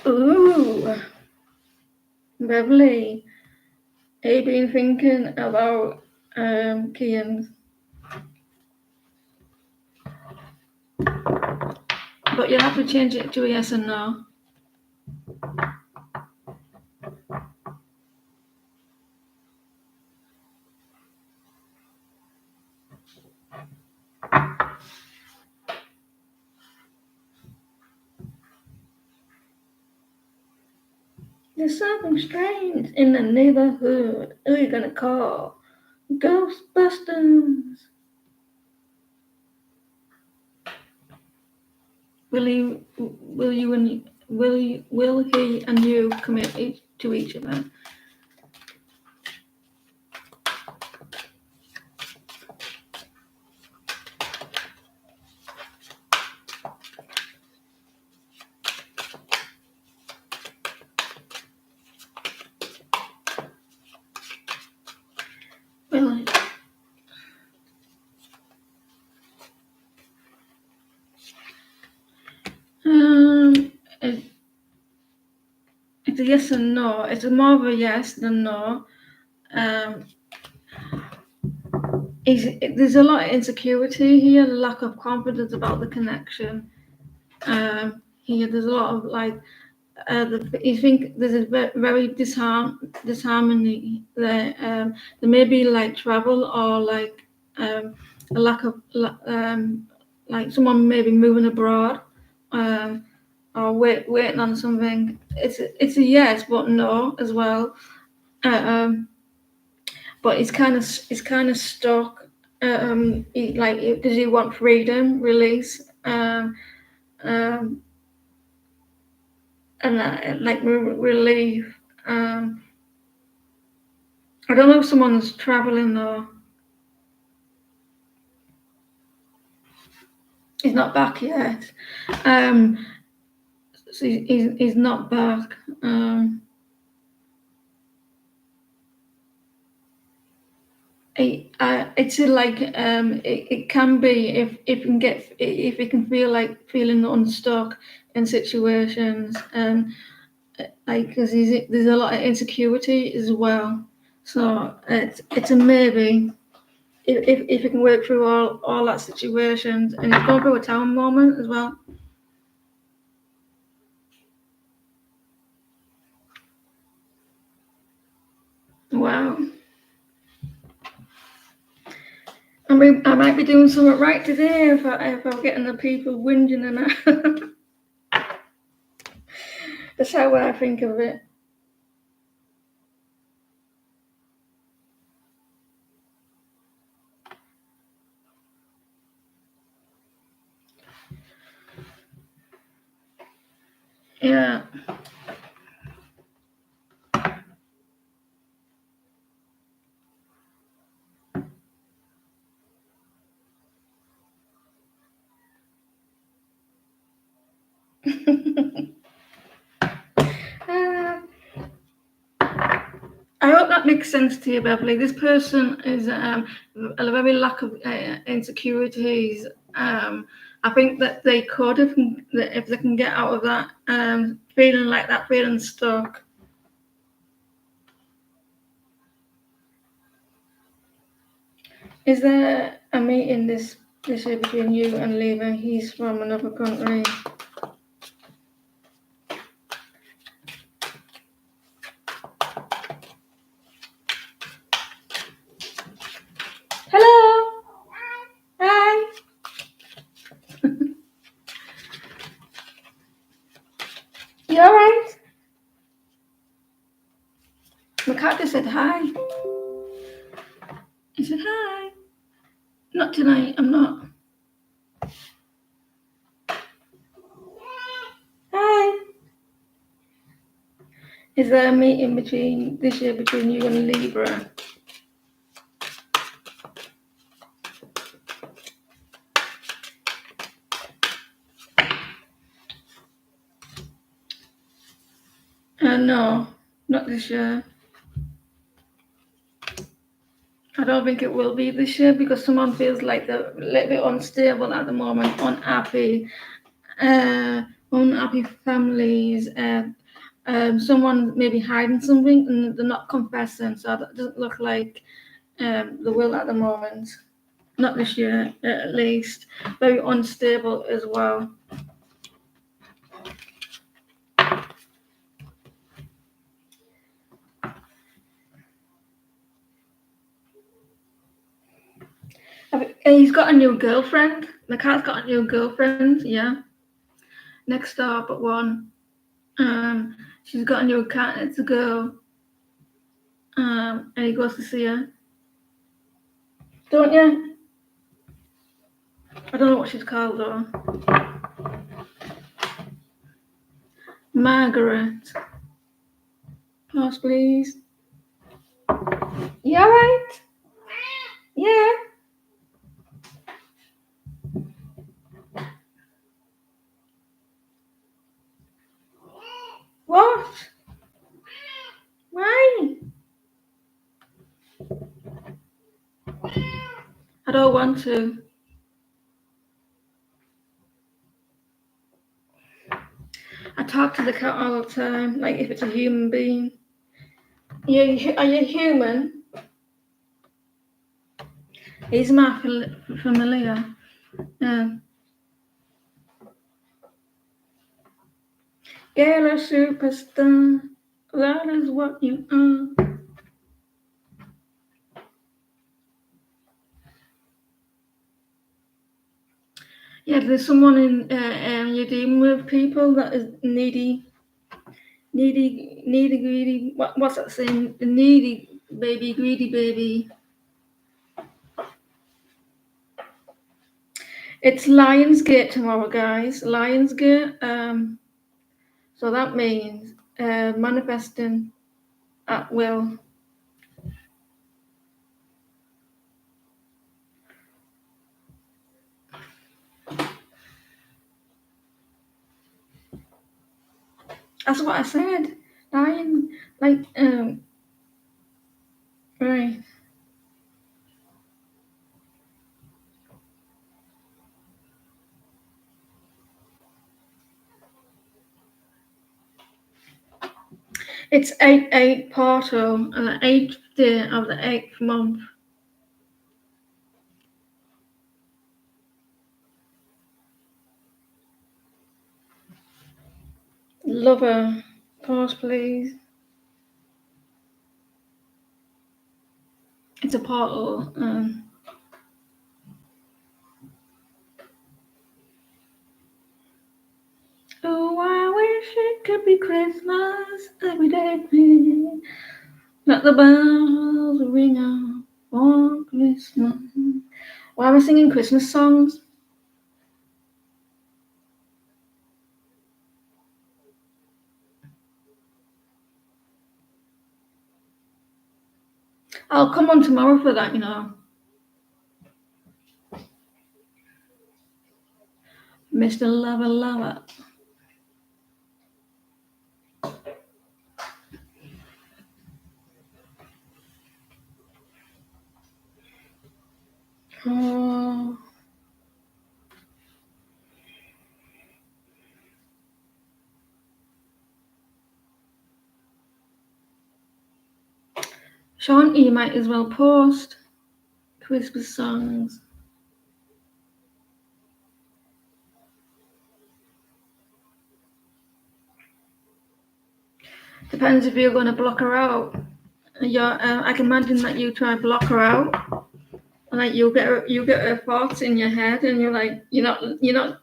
Ooh, Beverly, have you been thinking about Kian? But you'll have to change it to a yes and no. There's something strange in the neighborhood. Who are you gonna call? Ghostbusters. Will he and you commit to each other? Will it, it's a yes and no. It's more of a yes than no. There's a lot of insecurity here, lack of confidence about the connection. Here, there's a lot of like, you think there's a very disharmony there. There may be like travel or like a lack of like someone maybe moving abroad, or waiting on something. It's a yes, but no as well. But it's kind of stuck. Does he want freedom, release, and like relief? I don't know if someone's traveling though. He's not back yet. So he's not back. It's like it can be if you can feel like feeling unstuck in situations, and like because there's a lot of insecurity as well. So it's a maybe if you can work through all that situations, and it's going through a town moment as well. Wow. I might be doing something right today if I'm getting the people whinging and that's how I think of it. Yeah. Uh, I hope that makes sense to you, Beverly. This person is a very lack of insecurities. I think that they could, if they can get out of that feeling like that, feeling stuck. Is there a meeting this year between you and Lever? He's from another country. Hello. Hi. You all right? My cat just said hi. He said hi. Not tonight. I'm not. Hi. Is there a meeting this year between you and Libra? No, not this year. I don't think it will be this year because someone feels like they're a little bit unstable at the moment, unhappy. unhappy families, someone maybe hiding something and they're not confessing, so that doesn't look like the will at the moment. Not this year, at least. Very unstable as well. He's got a new girlfriend. The cat's got a new girlfriend, yeah. Next door but one. She's got a new cat, it's a girl. And he goes to see her. Don't you? I don't know what she's called though. Margaret. Pause, please. You alright? Yeah. What? Why? I don't want to. I talk to the cat all the time, like if it's a human being. Are you human? He's my familiar. Girl, a superstar. That is what you are. Yeah, there's someone in you're dealing with people that is needy, greedy. What's that saying? Needy baby, greedy baby. It's Lionsgate tomorrow, guys. Lionsgate. So that means manifesting at will. That's what I said. Lion, like right. It's 8/8 portal and the 8th day of the 8th month. Lover, pause please. It's a portal. Oh, I wish it could be Christmas every day. Let the bells ring out for Christmas. Why am I singing Christmas songs? I'll come on tomorrow for that, you know. Mr. Lover Lover. Oh. Sean, you might as well post Christmas songs. Depends if you're going to block her out. I can imagine that you try to block her out, and like you get her thoughts in your head, and you're not.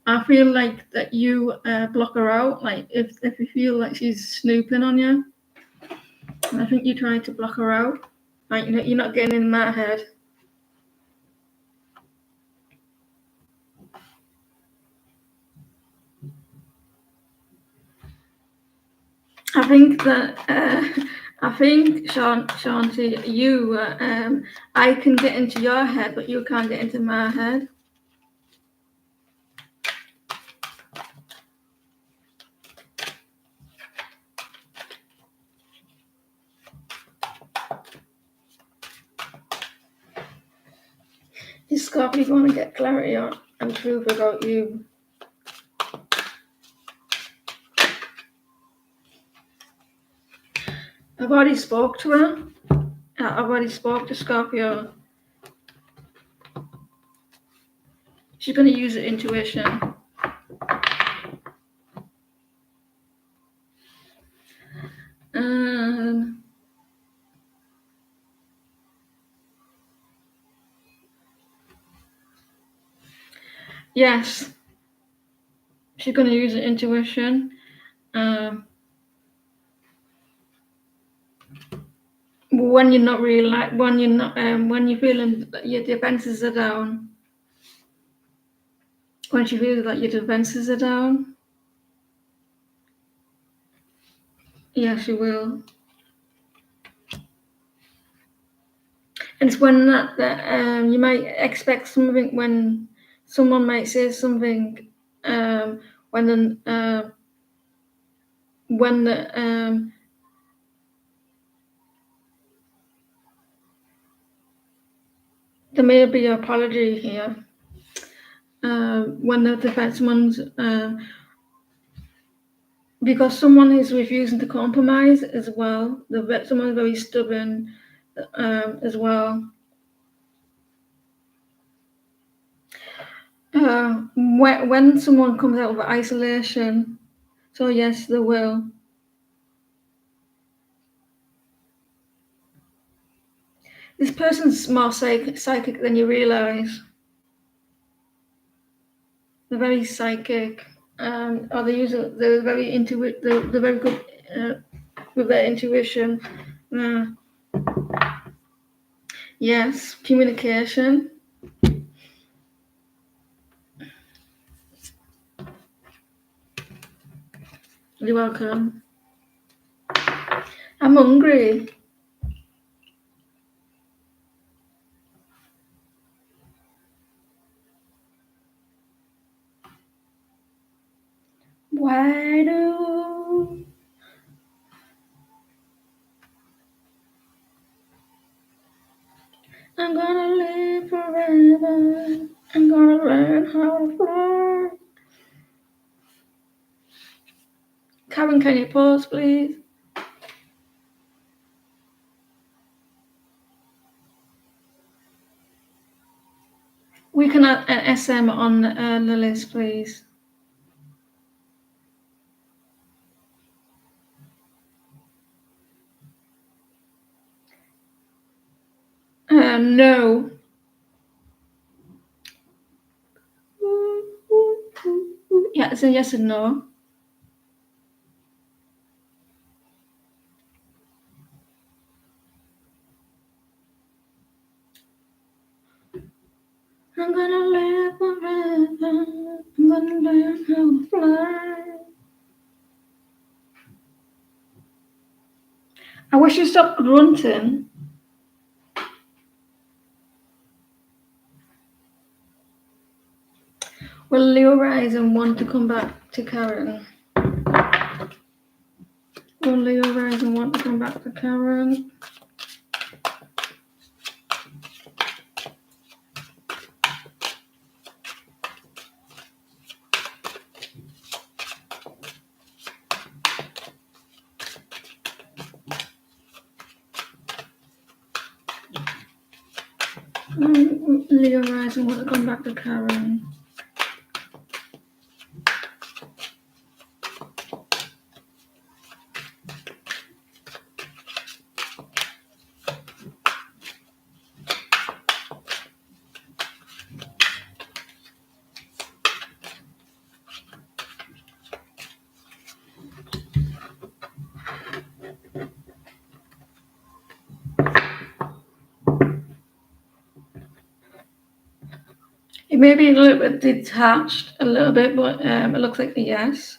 I feel like that you block her out, like if you feel like she's snooping on you. And I think you try to block her out, like you're not getting in my head. I think that I think Shanti, you I can get into your head, but you can't get into my head. Is Scorpio going to get clarity on and truth about you? I've already spoke to her. I've already spoke to Scorpio. She's going to use her intuition. Yes, she's going to use her intuition. When you're not really when you're feeling that your defenses are down. When she feels like your defenses are down. Yeah, she will. And it's when that you might expect something when someone might say something when the there may be an apology here. When the defenseman's because someone is refusing to compromise as well. Someone's very stubborn as well. When someone comes out of isolation, so yes, they will. This person's more psychic than you realize. They're very psychic, or they're very they're very good with their intuition. Yes, communication. You're welcome. I'm hungry. Why do I'm gonna live forever? I'm gonna learn how to fly. Karen, can you pause, please? We can add an SM on the list, please. No. Yeah, it's a yes and no. I'm gonna live forever. I'm gonna learn how to fly. I wish you stopped grunting. Will Leo rise and want to come back to Karen? Will Leo rise and want to come back to Karen? Leo rise and want to come back to Karen. It may be a little bit detached, a little bit, but it looks like a yes.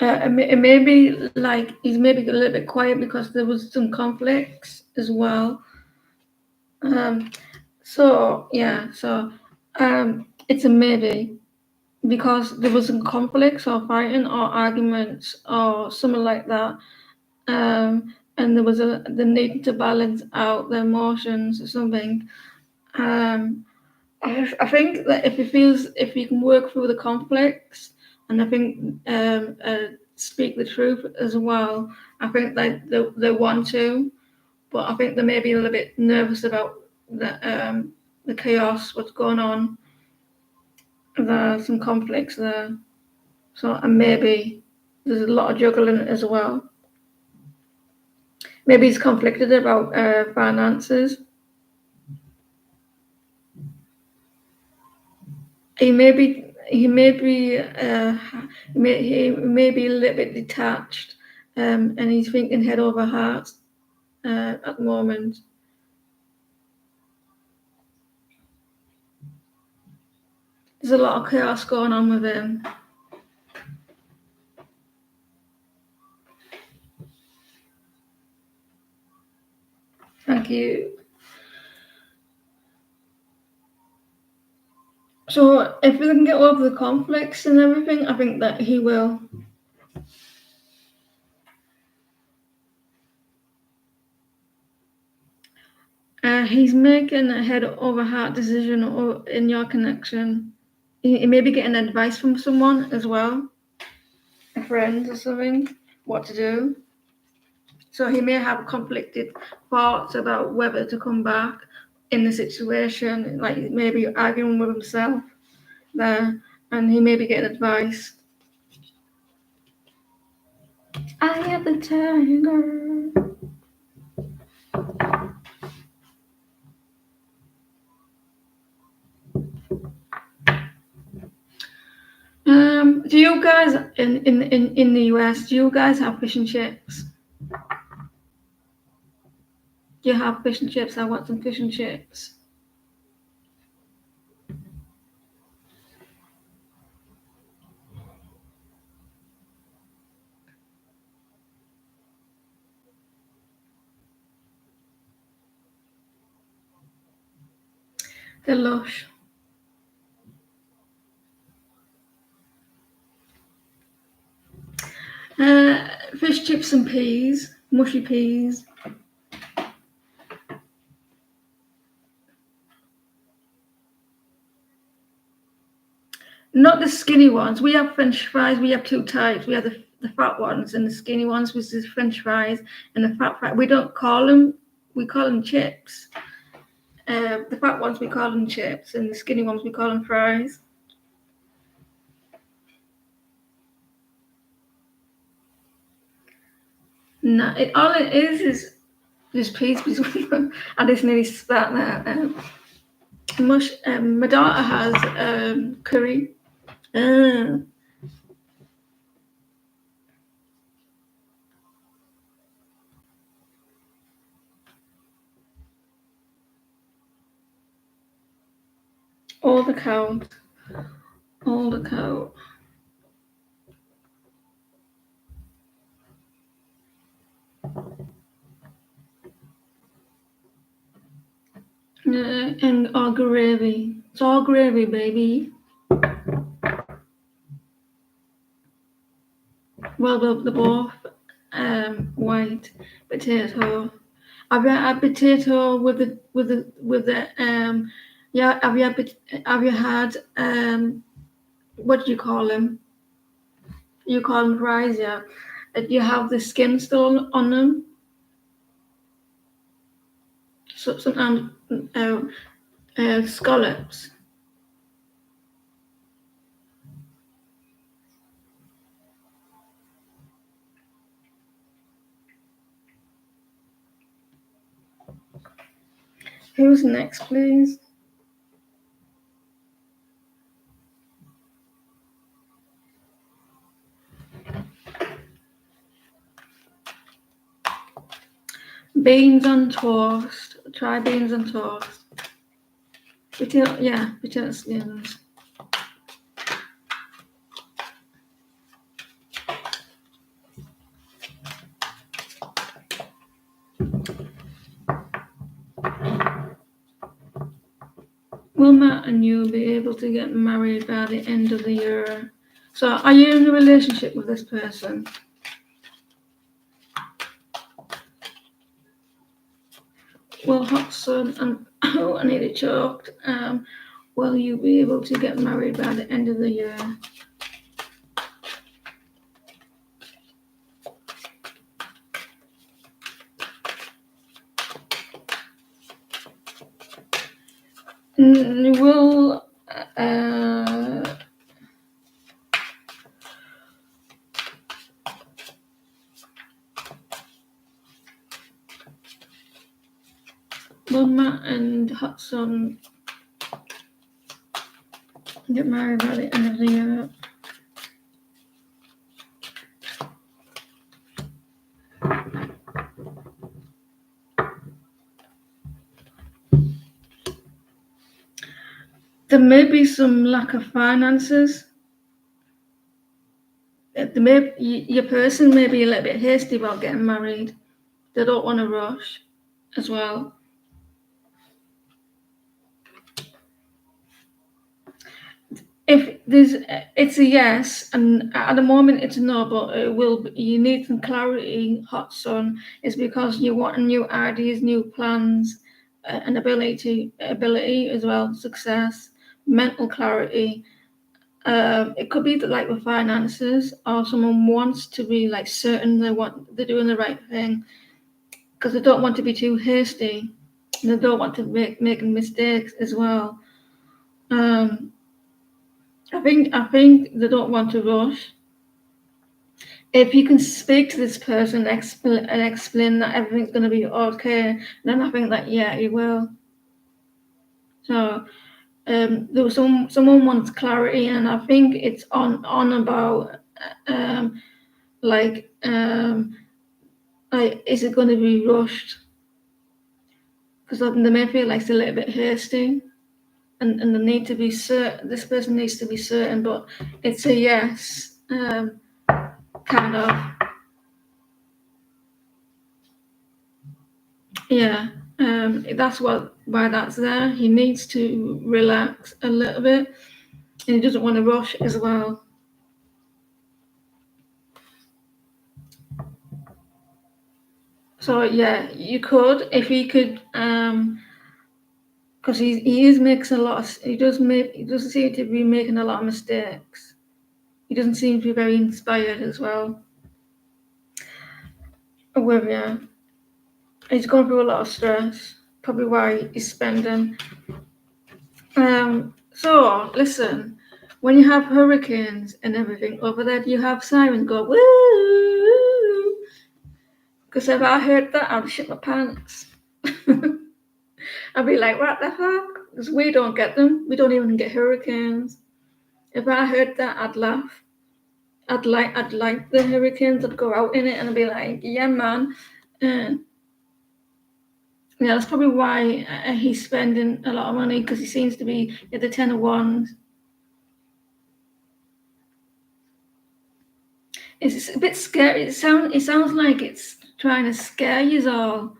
It may be like he's maybe a little bit quiet because there was some conflicts as well. So it's a maybe because there was some conflicts or fighting or arguments or something like that. And there was the need to balance out the emotions or something. I think that if he can work through the conflicts, and I think speak the truth as well. I think they want to, but I think they may be a little bit nervous about the chaos, what's going on. There's some conflicts there, so and maybe there's a lot of juggling as well. Maybe he's conflicted about finances. He may be he may be he may be a little bit detached, and he's thinking head over heart at the moment. There's a lot of chaos going on with him. Thank you. So if we can get over the conflicts and everything, I think that he will. He's making a head over heart decision in your connection. He may be getting advice from someone as well, a friend or something, what to do. So he may have conflicted thoughts about whether to come back in the situation, like maybe arguing with himself there, and he may be getting advice. I am the tiger. Do you guys in the US, do you guys have fish and chips? Do you have fish and chips? I want some fish and chips. They're lush. Fish chips and peas, mushy peas. Not the skinny ones. We have French fries. We have two types. We have the fat ones and the skinny ones, which is French fries, and the fat fry. We don't call them. We call them chips. The fat ones we call them chips, and the skinny ones we call them fries. No, all it is just peas. I just nearly spat that. My daughter has curry. All the cow. All the cow. And all gravy. It's all gravy, baby. Well, the both white potato. Have you had potato with the yeah? Have you had what do you call them? You call them fries, yeah. You have the skin still on them. So sometimes scallops. Who's next, please? Beans on toast. Try beans on toast. Potato skins. Will Matt and you be able to get married by the end of the year? So, are you in a relationship with this person? Will Hudson and I need it choked. Will you be able to get married by the end of the year? will Matt and Hudson get married by the end of the year? There may be some lack of finances. Your person may be a little bit hasty about getting married. They don't want to rush as well. If it's a yes, and at the moment it's a no, but it will. You need some clarity, hot sun, is because you want new ideas, new plans, and ability as well, success, mental clarity. It could be like with finances, or someone wants to be like certain they're doing the right thing, because they don't want to be too hasty, and they don't want to making mistakes as well. I think they don't want to rush. If you can speak to this person and explain that everything's going to be okay, then I think that you will. So there was someone wants clarity, and I think it's on about like is it going to be rushed? Because they may feel like it's a little bit hasty, and they need to be certain. This person needs to be certain, but it's a yes, kind of. Yeah, that's why that's there. He needs to relax a little bit, and he doesn't want to rush as well. So yeah, you could, if he could, because he makes a lot of, he doesn't seem to be making a lot of mistakes. He doesn't seem to be very inspired as well. With you, he's going through a lot of stress. Probably why he's spending. So listen, when you have hurricanes and everything over there, you have sirens go woo. Because if I heard that, I'd shit my pants. I'd be like, what the fuck? Because we don't get them. We don't even get hurricanes. If I heard that, I'd laugh. I'd like the hurricanes. I'd go out in it and I'd be like, yeah, man. Yeah, that's probably why he's spending a lot of money, because he seems to be at the 10 of Wands. It's a bit scary. It sounds like it's trying to scare you all.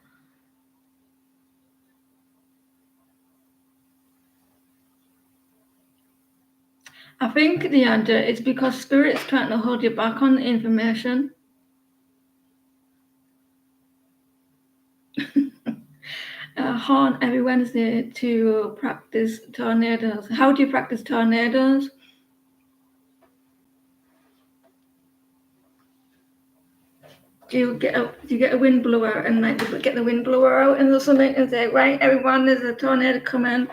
I think, Leander, it's because Spirit's trying to hold you back on the information. Horn every Wednesday to practice tornadoes. How do you practice tornadoes? Do you get a wind blower and like get the wind blower out and something and say, right, everyone, there's a tornado coming.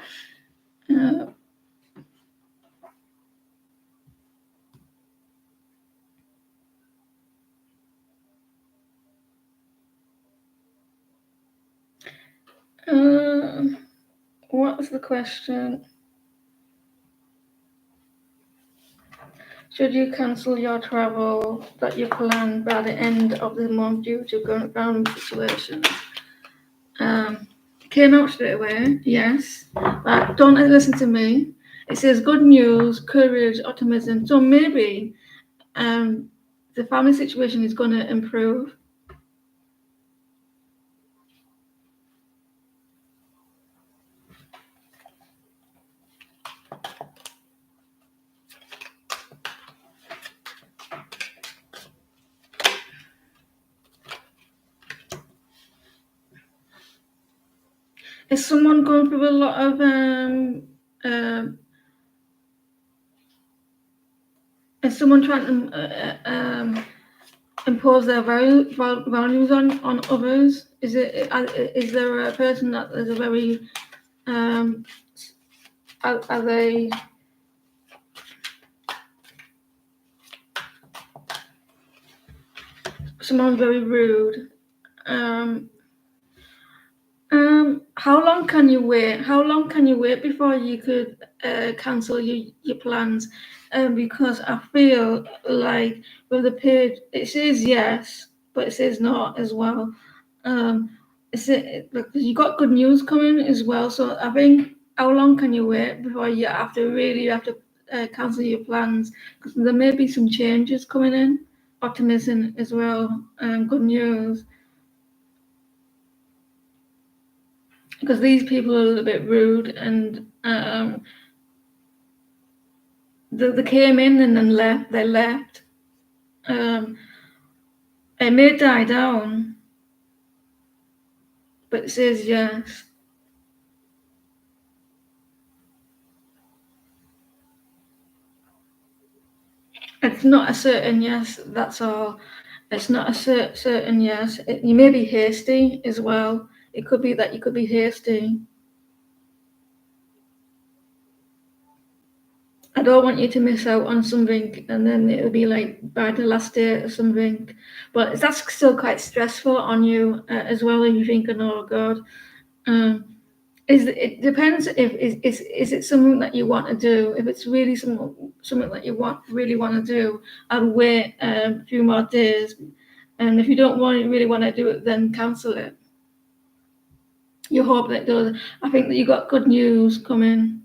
What was the question? Should you cancel your travel that you planned by the end of the month due to ground situations? Came out straight away, yes. But don't listen to me. It says good news, courage, optimism. So maybe the family situation is going to improve. Is someone going through a lot of is someone trying to impose their values on others? Is there a person that is a very are they? Someone very rude. How long can you wait? How long can you wait before you could cancel your plans? Because I feel like with the page, it says yes, but it says no as well. You got good news coming as well. So I think how long can you wait before you have to cancel your plans? Because there may be some changes coming in, optimism as well, and good news. Because these people are a little bit rude and they came in and then left. They left. It may die down, but it says yes. It's not a certain yes. That's all. It's not a certain yes. You may be hasty as well. It could be that you could be hasty. I don't want you to miss out on something and then it'll be like by the last day or something. But that's still quite stressful on you as well if you're thinking, oh God. It depends if is it something that you want to do. If it's really something that you really want to do, I'd wait a few more days. And if you don't really want to do it, then cancel it. You hope that it does. I think that you got good news coming.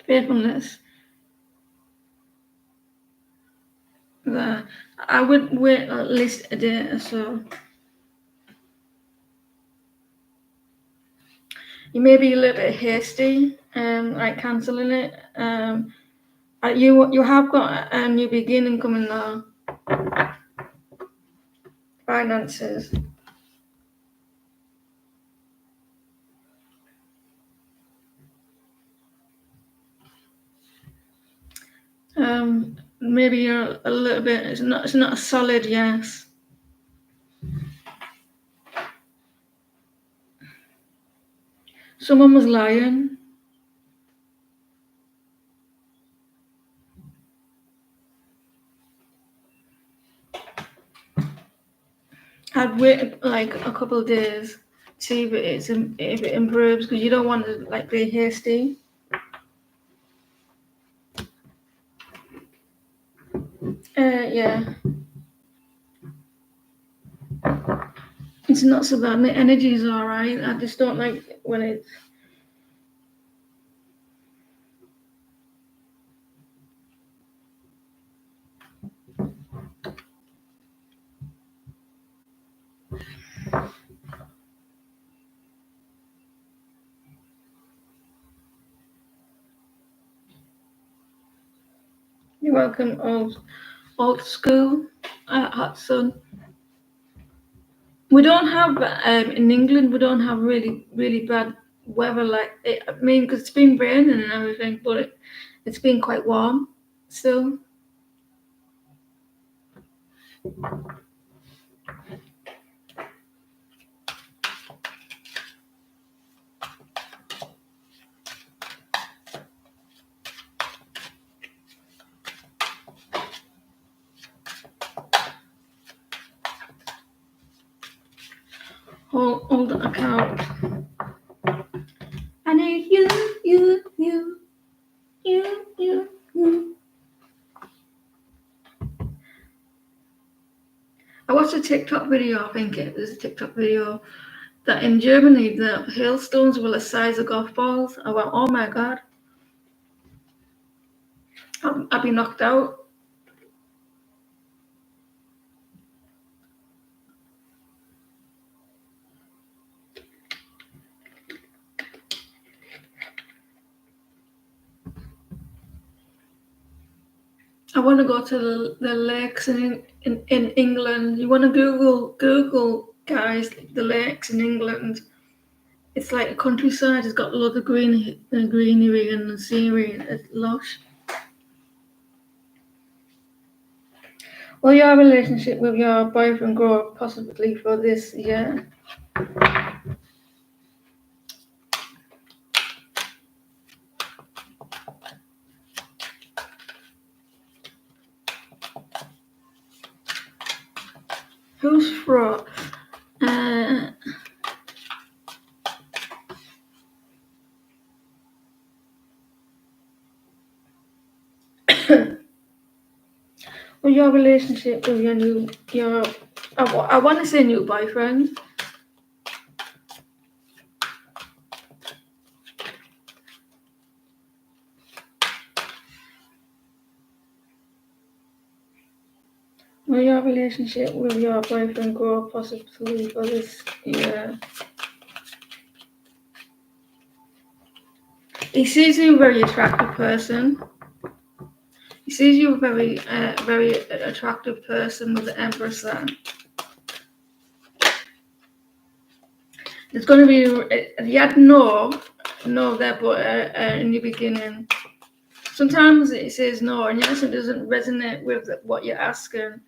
Faithfulness. That I would wait at least a day or so. You may be a little bit hasty, like cancelling it. You have got a new beginning coming now. Finances. Maybe you're a little bit. It's not a solid yes. Someone was lying. I'd wait like a couple of days, see if it improves, because you don't want to like be hasty. Yeah. It's not so bad. My energy is all right. I just don't like when it's. You're welcome, old school, hot sun. We don't have in England. We don't have really bad weather like it. I mean, because it's been raining and everything, but it's been quite warm still. Hold the account. I need you. I watched a TikTok video. I think it was a TikTok video that in Germany the hailstones were the size of golf balls. I went, oh my God, I'd be knocked out. I want to go to the lakes in England. You want to Google guys the lakes in England. It's like a countryside. It's got loads of greenery and scenery. It's lush. Will your relationship with your boyfriend grow possibly for this year? Who's fraud? Well, your relationship with I want to say new boyfriend. Will your relationship with your boyfriend grow possibly for this year? He sees you a very attractive person. He sees you a very attractive person with the Empress there. It's going to be, he had no there, but in the beginning. Sometimes it says no, and yes, it doesn't resonate with what you're asking.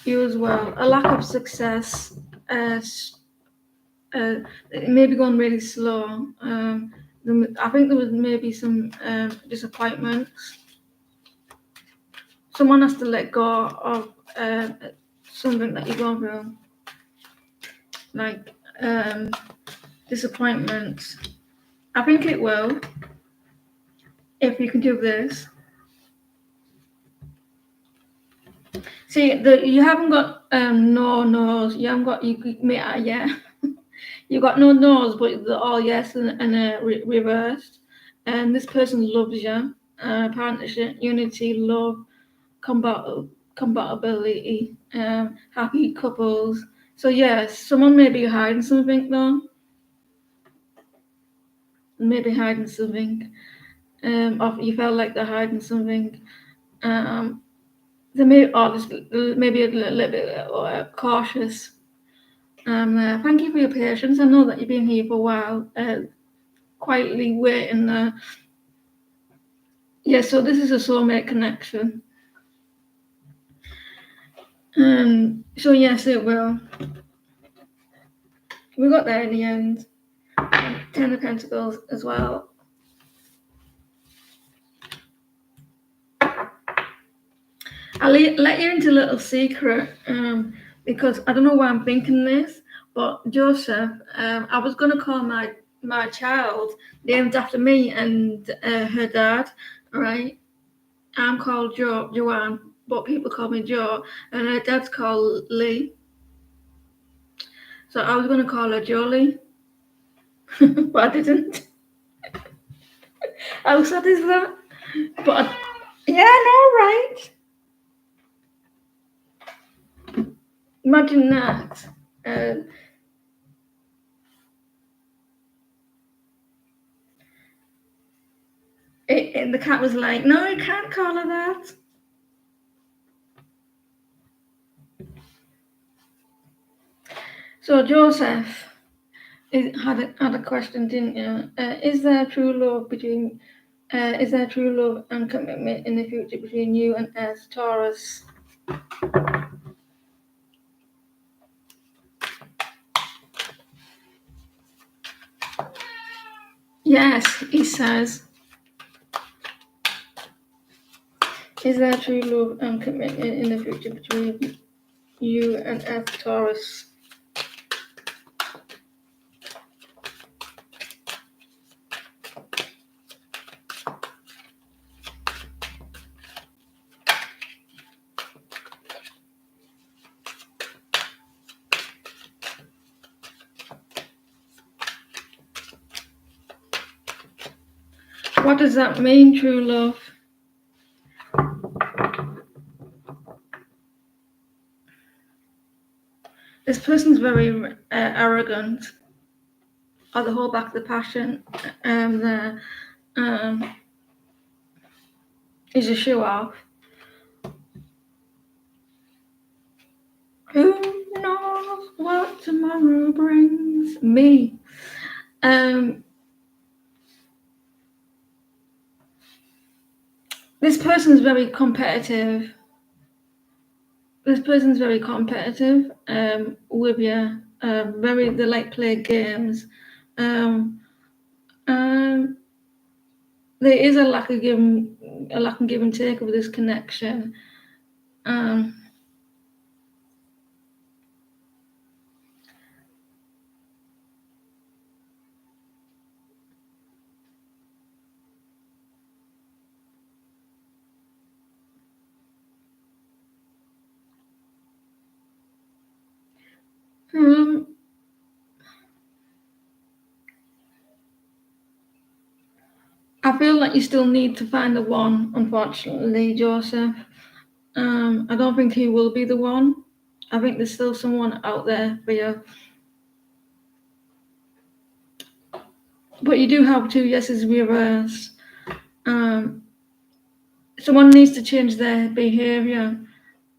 You as well. A lack of success. It may be going really slow. I think there was maybe some disappointments. Someone has to let go of something that you're going through, like disappointments. I think it will, if you can do this. See, you haven't got no no's. You haven't got yeah. You got no no's, but they're all yes and reversed. And this person loves you. Partnership, unity, love, compatibility, happy couples. So yes, someone may be hiding something though. Maybe hiding something. Or you felt like they're hiding something. They may, maybe a little bit cautious. Thank you for your patience. I know that you've been here for a while, quietly waiting. Yeah, so this is a soulmate connection. So yes, it will. We got there in the end. 10 of Pentacles as well. I'll let you into a little secret, because I don't know why I'm thinking this, but Joseph, I was going to call my child named after me and her dad, right? I'm called Joanne, but people call me Joe, and her dad's called Lee. So I was going to call her Jolie, but I didn't. How sad is that? But yeah, I know, right? Imagine that. And the cat was like, no, you can't call her that. So Joseph had a question, didn't you? Is there true love and commitment in the future between you and Taurus? Yes, he says. Is there true love and commitment in the future between you and Taurus? What does that mean, true love? This person's very arrogant, or they hold back the passion, and is a show off. Who knows what tomorrow brings me? This person's very competitive. This person's very competitive with you. They like play games. There is a lack of give and take of this connection. I feel like you still need to find the one, unfortunately, Joseph. I don't think he will be the one. I think there's still someone out there for you. But you do have two yeses reverse. Someone needs to change their behaviour.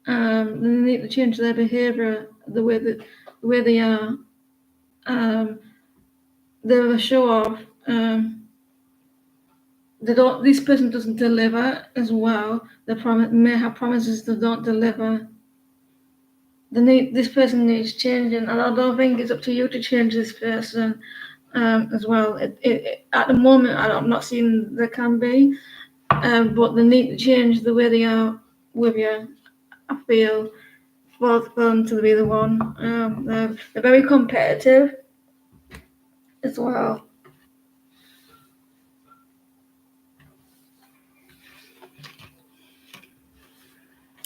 They need to change their behaviour, the way they are. They're a show off. They don't. This person doesn't deliver as well. They may have promises they don't deliver. This person needs changing, and I don't think it's up to you to change this person as well. At the moment, I'm not seeing there can be, but they need to change the way they are with you. I feel for them to be the one. They're very competitive as well.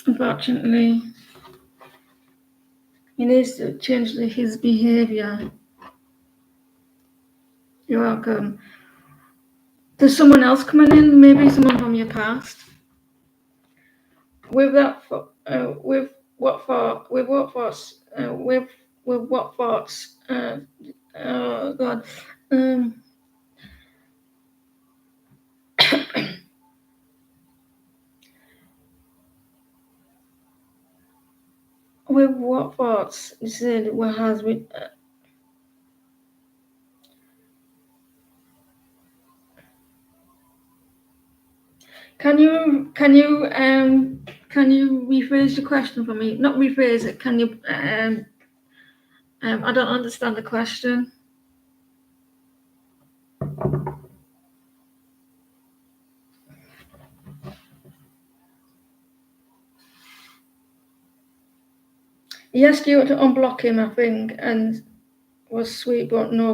Unfortunately, he needs to change his behaviour. You're welcome. There's someone else coming in, maybe someone from your past. With that, with what thoughts? With what thoughts? Oh God. With what thoughts? You said what has with. Can you rephrase the question for me? Not rephrase it. Can you I don't understand the question. He asked you to unblock him, I think, and was sweet, but no,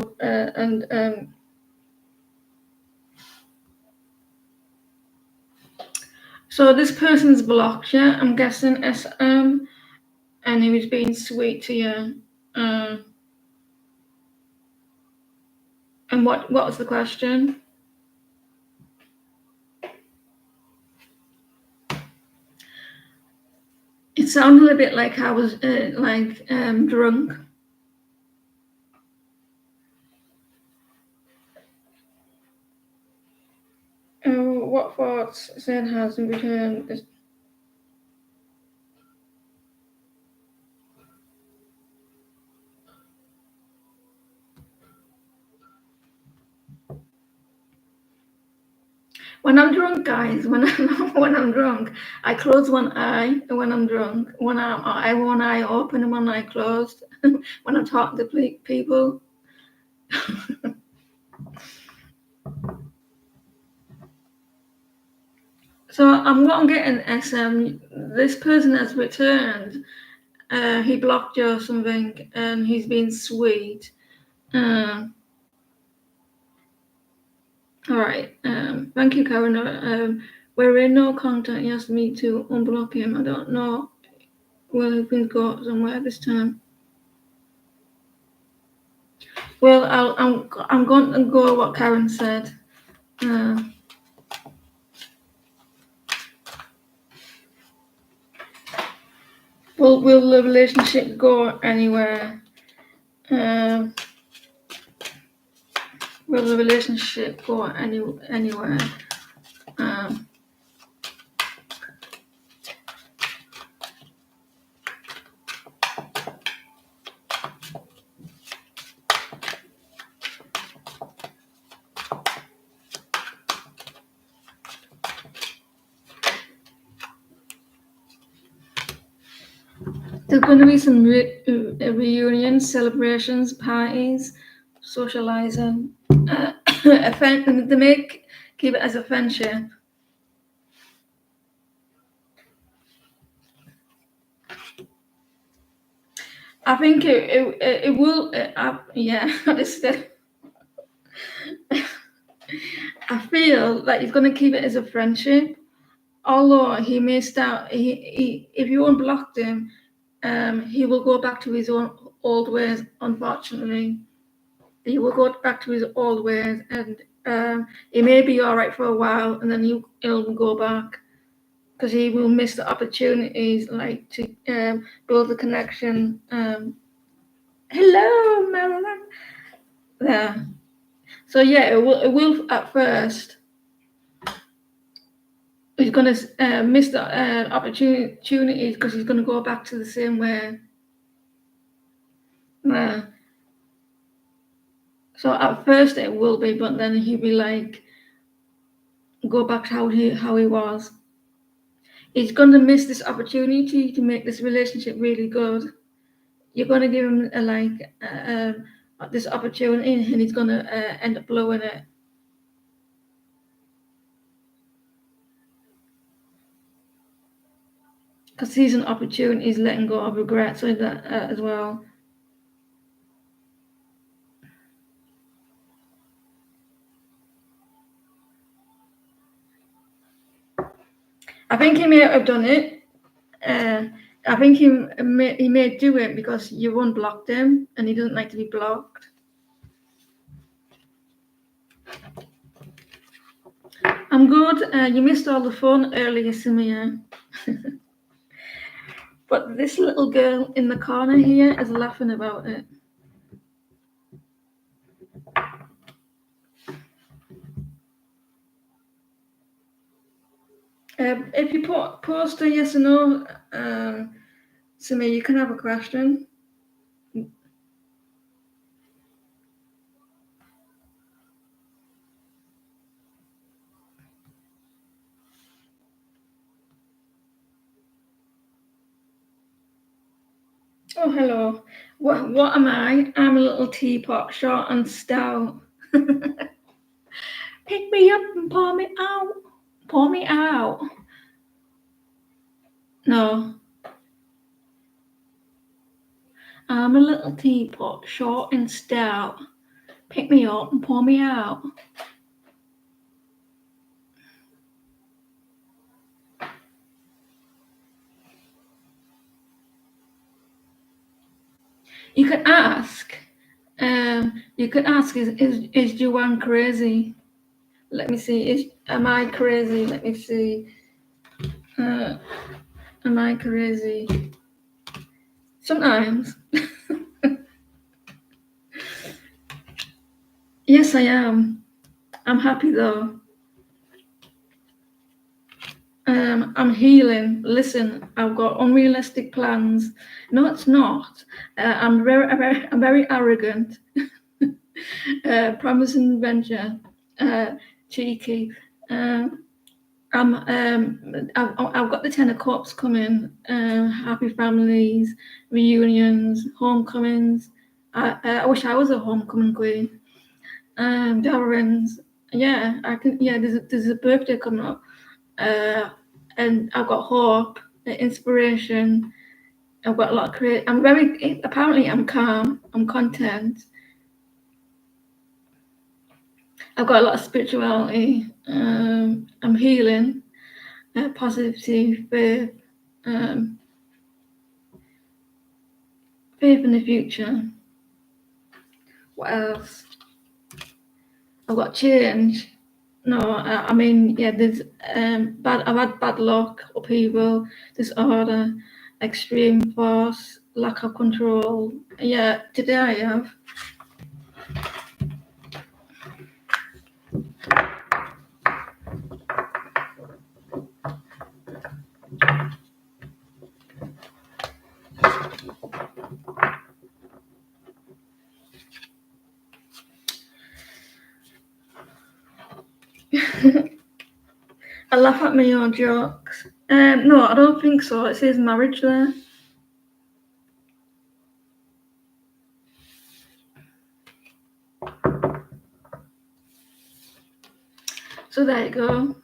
so this person's blocked you, I'm guessing, SM, and he was being sweet to you. And what was the question? It sounded a bit like I was drunk. What thoughts Zen has in return? When I'm drunk, guys, when I'm drunk, I close one eye when I'm drunk. One eye open and one eye closed when I'm talking to people. So what I'm getting is this person has returned. He blocked you or something, and he's been sweet. All right. Thank you, Karen. We're in no contact. He asked me to unblock him. I don't know where he's been got somewhere this time. Well, I'm going to go what Karen said. Will the relationship go anywhere? Will the relationship go anywhere? There's going to be some reunions, celebrations, parties, socializing. They may keep it as a friendship. I think it will. Yeah, I feel like he's going to keep it as a friendship. Although he may start, if you unblocked him, he will go back to his old ways. Unfortunately, he will go back to his old ways, and he may be all right for a while, and then he'll go back because he will miss the opportunities, like to build a connection. Hello, Marilyn. There. So yeah, it will at first. He's going to miss the opportunities because he's going to go back to the same way. So at first it will be, but then he'll be like, go back to how he was. He's going to miss this opportunity to make this relationship really good. You're going to give him this opportunity, and he's going to end up blowing it. Because he's an opportunity, he's letting go of regrets with that as well. I think he may have done it. I think he may do it because you unblocked him and he doesn't like to be blocked. I'm good. You missed all the fun earlier, Samia. But this little girl in the corner here is laughing about it. If you post a yes or no, Samia, you can have a question. Oh, hello. What am I? I'm a little teapot, short and stout. Pick me up and pour me out. Pour me out. No. I'm a little teapot, short and stout. Pick me up and pour me out. You could ask. Is Joanne crazy? Let me see. Am I crazy? Let me see. Am I crazy? Sometimes. Yes, I am. I'm happy though. I'm healing. Listen, I've got unrealistic plans. No, it's not. I'm very arrogant. Promising adventure. Cheeky. I've got the 10 of Cups coming. Happy families, reunions, homecomings. I wish I was a homecoming queen. Gatherings. Yeah, I can. Yeah, there's a birthday coming up. And I've got hope, inspiration. I've got a lot of apparently I'm calm, I'm content. I've got a lot of spirituality. I'm healing, positivity, faith, faith in the future. What else? I've got change. No, I mean, yeah, there's I've had bad luck, upheaval, disorder, extreme force, lack of control. Yeah, today I have. I laugh at my own jokes. No, I don't think so. It says marriage there. So there you go.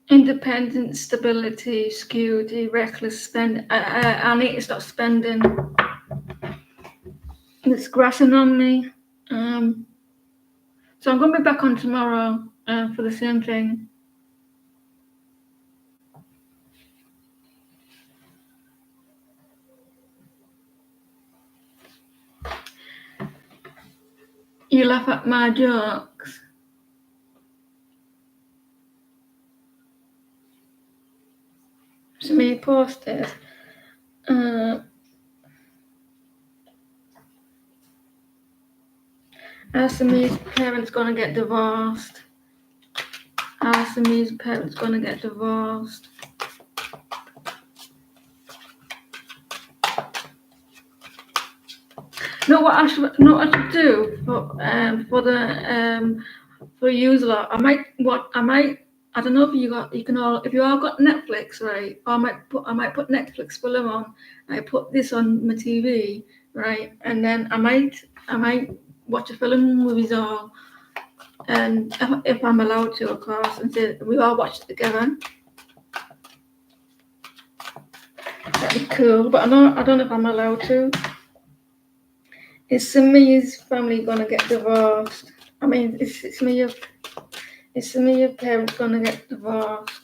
Independence, stability, security, reckless spend. I need to stop spending. It's grassing on me. So I'm going to be back on tomorrow for the same thing. You laugh at my jokes. Somebody posted. Asami's parents gonna get divorced. Asami's parents gonna get divorced. Know what I should do for user lot? I don't know if if you all got Netflix, right? Or I might put Netflix film on. I put this on my TV, right? And then I might watch a film with us all, and if I'm allowed to, of course, and say we all watch it together. That'd be cool, but I don't know if I'm allowed to. Is Sami's family gonna get divorced? I mean, is Sami's parents gonna get divorced?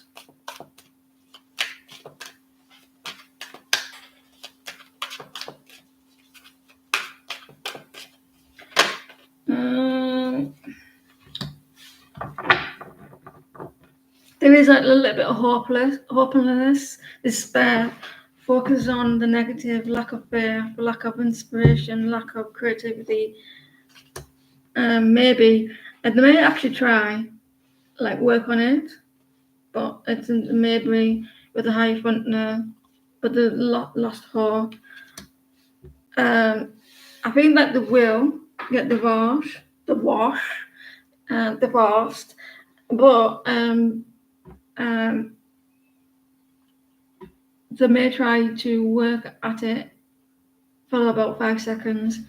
There is like a little bit of hopelessness, despair, focus on the negative, lack of faith, lack of inspiration, lack of creativity. Maybe, and they may actually try, like work on it, but it's maybe with a high front now, but the lost hope. I think that they will get divorced, but they may try to work at it for about 5 seconds,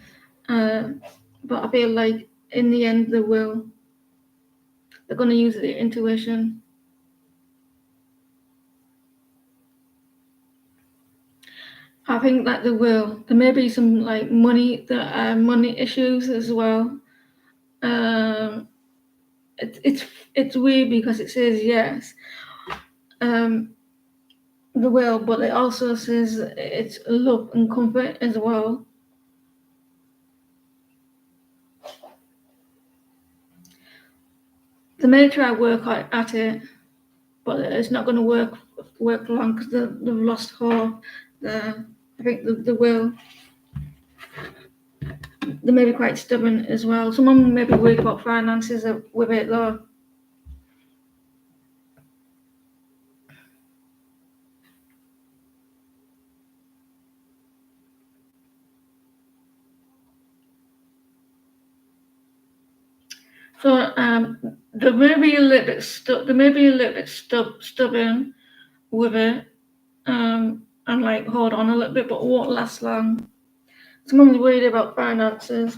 but I feel like in the end they will. They're going to use their intuition. I think that they will. There may be some like money issues as well. It's weird because it says yes. They will, but it also says it's love and comfort as well. They may try work at it, but it's not going to work long because they've lost hope. I think they will. They may be quite stubborn as well. Someone may be worried about finances with it though. So they may be a little bit stubborn with it, and like hold on a little bit, but it won't last long. Someone's worried about finances.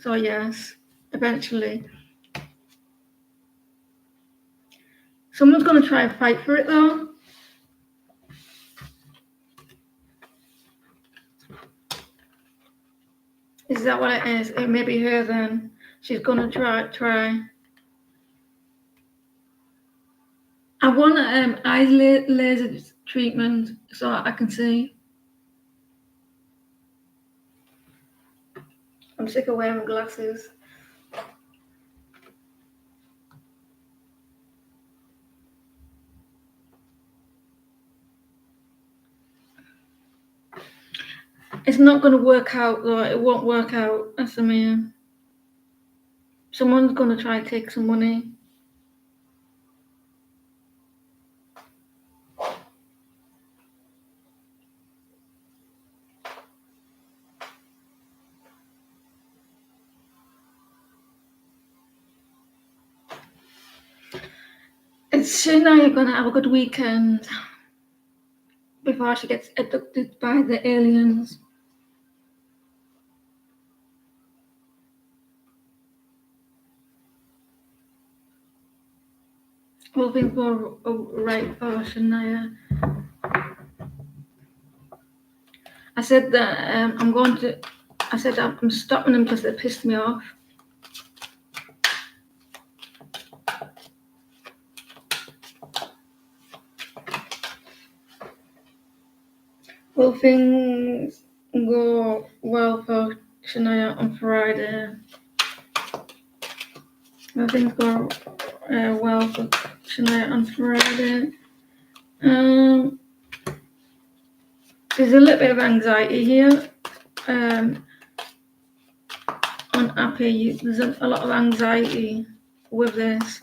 So yes, eventually. Someone's going to try and fight for it though. Is that what it is? It may be her then. She's going to try. I want eye laser treatment so I can see. I'm sick of wearing glasses. It's not going to work out though. It won't work out, Asamia. Someone's going to try and take some money. It's Shania going to have a good weekend before she gets abducted by the aliens. All things were right for Shania. I said that I'm stopping them because they pissed me off. Well, things go well for Shania on Friday. Things go well for Shania on Friday. There's a little bit of anxiety here. On Appy, there's a lot of anxiety with this.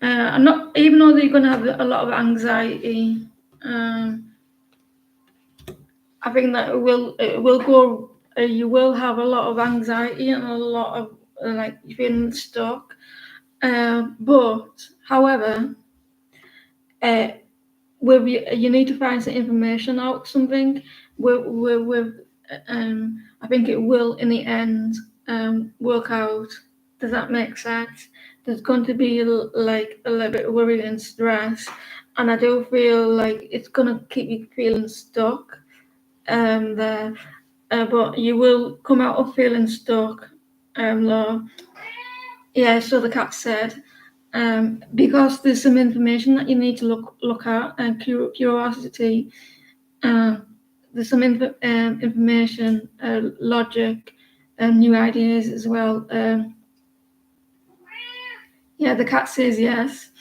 I'm not, even though you're going to have a lot of anxiety. I think that it will go. You will have a lot of anxiety and a lot of like feeling stuck. But however, with you need to find some information out something. With I think it will in the end work out. Does that make sense? There's going to be like a little bit of worry and stress, and I do feel like it's going to keep you feeling stuck there. But you will come out of feeling stuck, Laura. Yeah, so the cat said, because there's some information that you need to look at, and curiosity. There's some information, logic, and new ideas as well. Yeah, the cat says yes.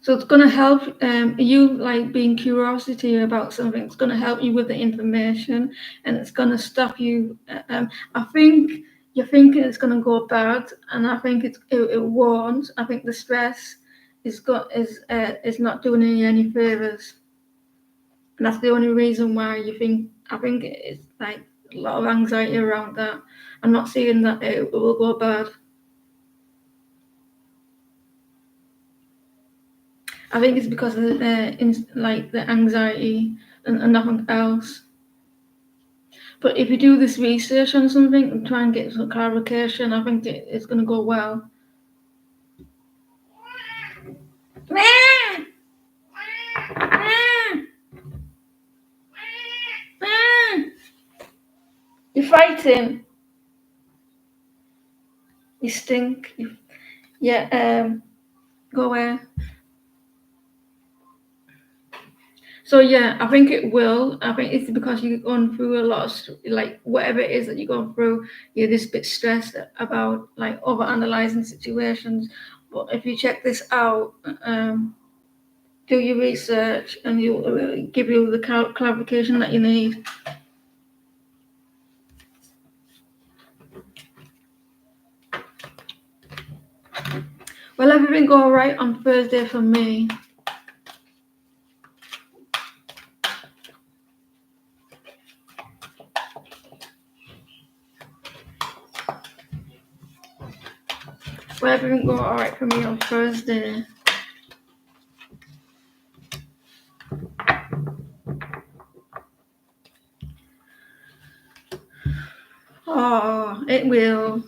So it's going to help you, like being curiosity about something. It's going to help you with the information, and it's going to stop you. I think you're thinking it's going to go bad, and I think it won't. I think the stress is not doing you any favors, and that's the only reason why you think. I think it's like a lot of anxiety around that. I'm not saying that it will go bad. I think it's because of the anxiety and nothing else. But if you do this research on something and try and get some clarification, I think it's going to go well. You're fighting. You stink. Go away. So yeah, I think it will. I think it's because you're going through a lot of like whatever it is that you're going through, you're this bit stressed about like over analyzing situations. But if you check this out, do your research, and you will give you the clarification that you need. Well, everything go all right on Thursday for me. Well, everything go all right for me on Thursday. Oh, it will.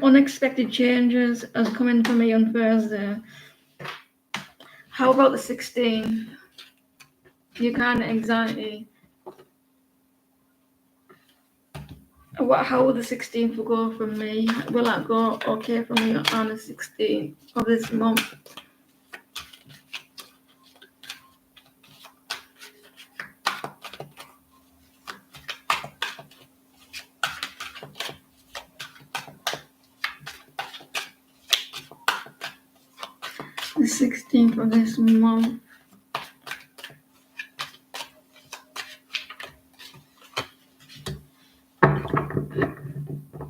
Unexpected changes are coming for me on Thursday. How about the 16th? You kind of anxiety. How will the 16th go for me? Will that go okay for me on the 16th of this month? The 16th of this month.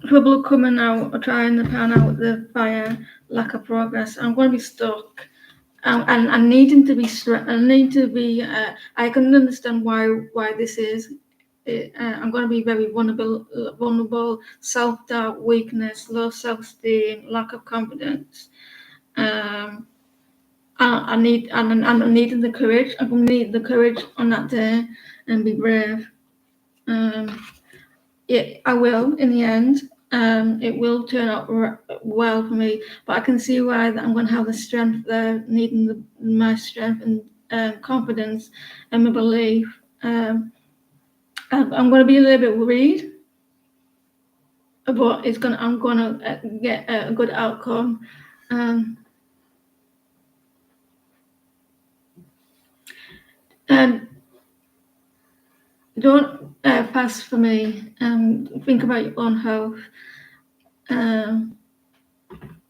Trouble coming out or trying to pan out the fire, lack of progress. I'm going to be stuck. And needing to be I can understand why this is. I'm going to be very vulnerable, self-doubt, weakness, low self-esteem, lack of confidence. I'm needing the courage. I'm going to need the courage on that day and be brave. I will in the end. It will turn out well for me, but I can see why that I'm going to have the strength there, needing my strength and confidence and my belief. I'm going to be a little bit worried, but I'm going to get a good outcome. And don't fast for me. Think about your own health.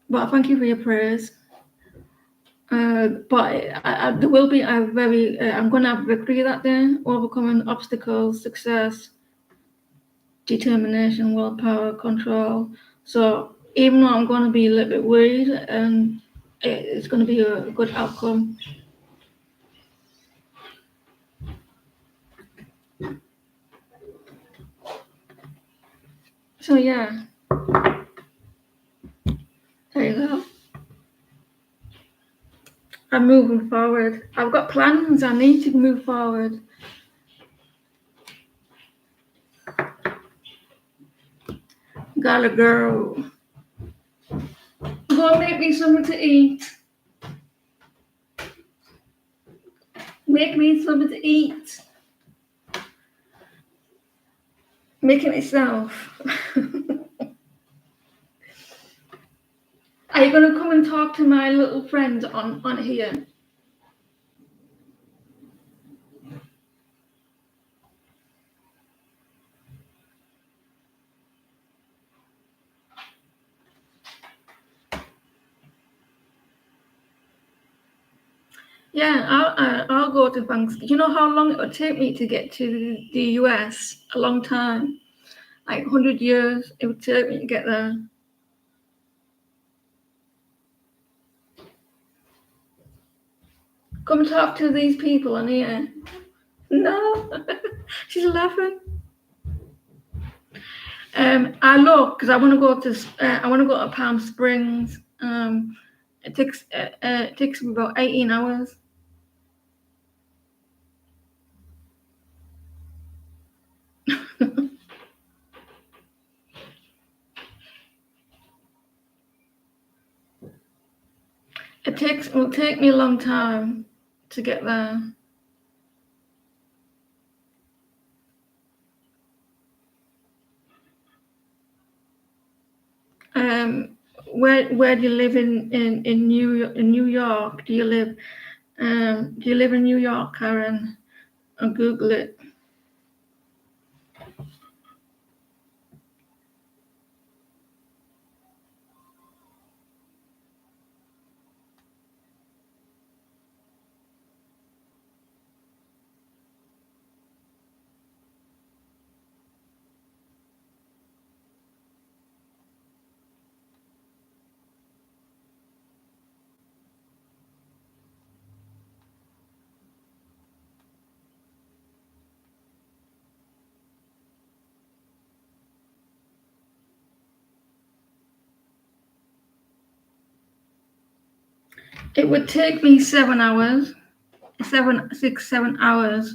But thank you for your prayers. But there will be a very. I'm going to have victory that day, overcoming obstacles, success, determination, willpower, control. So even though I'm going to be a little bit worried, it's going to be a good outcome. So yeah, there you go. I'm moving forward. I've got plans. I need to move forward. Gotta go. Go make me something to eat. Make me something to eat. Making it myself. Are you gonna come and talk to my little friend on here? Yeah, I'll go to Thanksgiving. You know how long it would take me to get to the US? A long time, like 100 years. It would take me to get there. Come talk to these people on here. No, she's laughing. I look because I want to go to. I want to go to Palm Springs. It takes me about 18 hours. It will take me a long time to get there. Where do you live in New York? Do you live in New York, Karen? I'll Google it. It would take me 7 hours, 7 hours.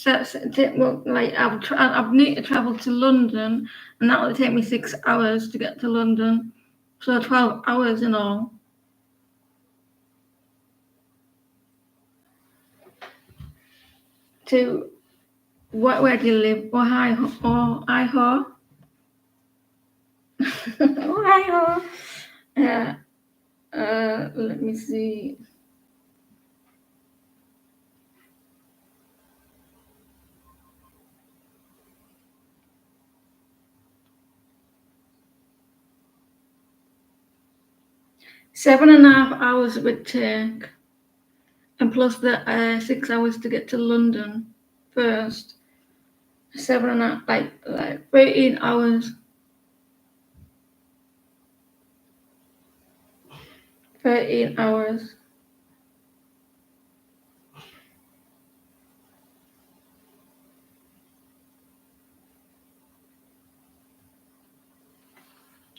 Well, like I need to travel to London, and that would take me 6 hours to get to London. So 12 hours in all. To where do you live? Ohio. Ohio. Let me see. Seven and a half hours it would take, and plus the 6 hours to get to London first. 7.5, like 13 hours. 13 hours.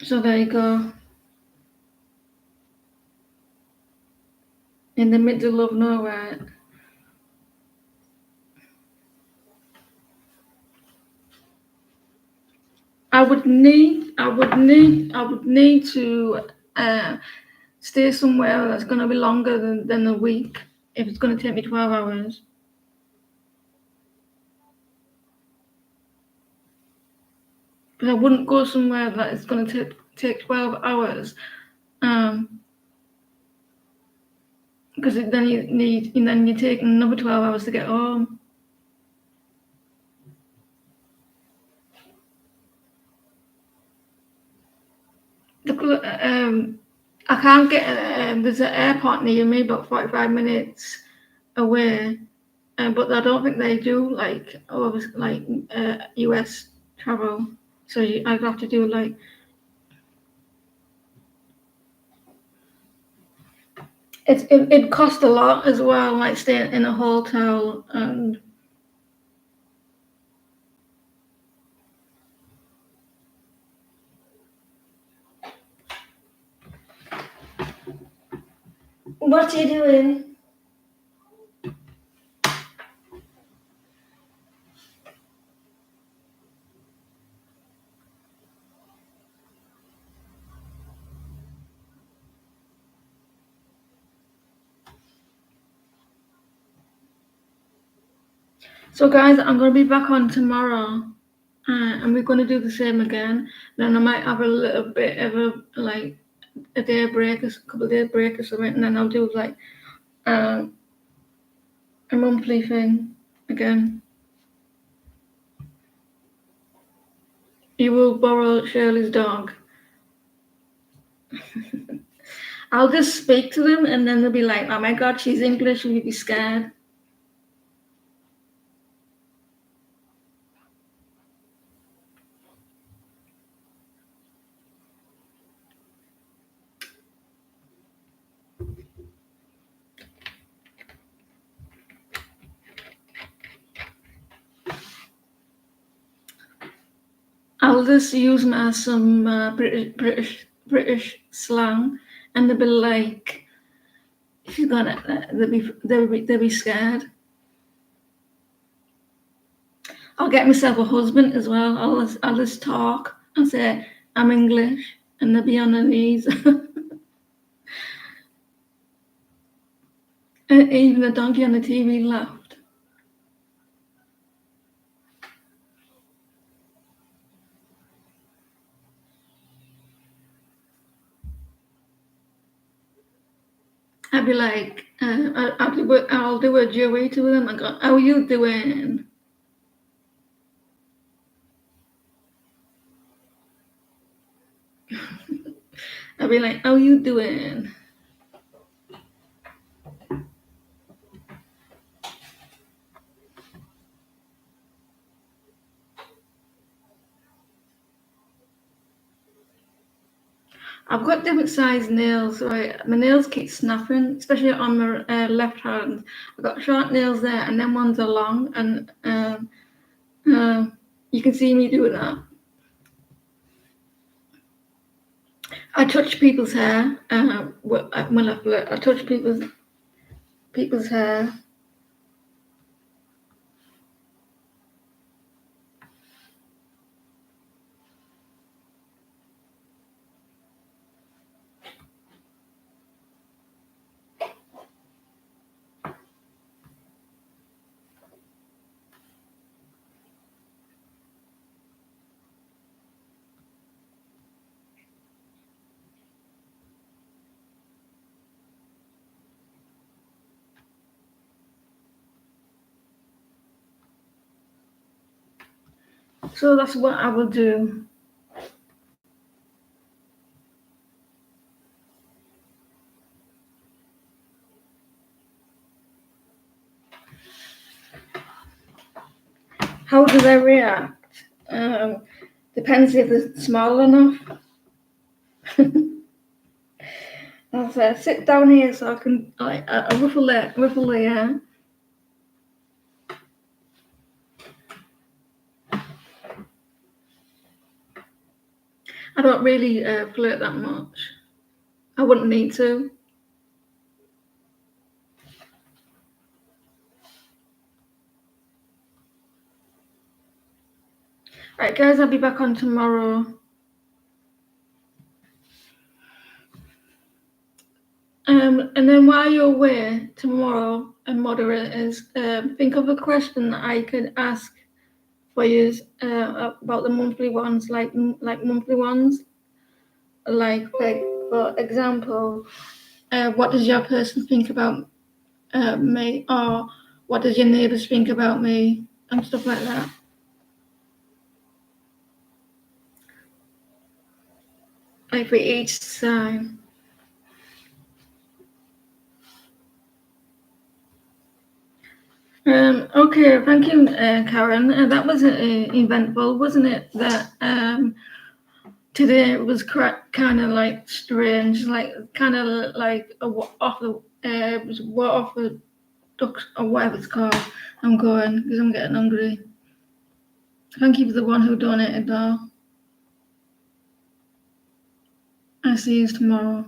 So there you go. In the middle of nowhere. I would need to stay somewhere that's going to be longer than a week. if it's going to take me 12 hours. But I wouldn't go somewhere that it's going to take 12 hours. Because then you're taking another 12 hours to get home. I can't get. There's an airport near me, about 45 minutes away, but I don't think they do US travel. So I'd have to do like. It cost a lot as well, like staying in a hotel and. What are you doing? So guys, I'm going to be back on tomorrow, and we're going to do the same again. Then I might have a little bit of a day break, a couple of days break or something, and then I'll do like a monthly thing again. You will borrow Shirley's dog. I'll just speak to them, and then they'll be like, "Oh my God, she's English," and you'll be scared. I'll just use some British slang, and they'll be like, "She's gonna," they'll be scared. I'll get myself a husband as well. I'll just talk and say I'm English, and they'll be on their knees. And even the donkey on the TV laughed. I'd be like, I'll do a Joey to them. I go, "How are you doing?" I'd be like, "How are you doing?" I've got different size nails, right? My nails keep snapping, especially on my left hand. I've got short nails there, and then ones are long, and you can see me doing that. I touch people's hair. When I touch people's hair. So that's what I will do. How do they react? Depends if they're small enough. I'll say, sit down here so I can ruffle the hair. I don't really flirt that much. I wouldn't need to. Right, guys, I'll be back on tomorrow. And then while you're away tomorrow, and moderators, think of a question that I could ask for you about the monthly ones, like monthly ones, like for example, what does your person think about me, or what does your neighbours think about me, and stuff like that. Like for each sign. Okay, thank you, Karen. That was eventful, wasn't it? That today was kind of like strange, like kind of like off the was off the ducks or whatever it's called. I'm going because I'm getting hungry. Thank you for the one who donated though. I'll see you tomorrow.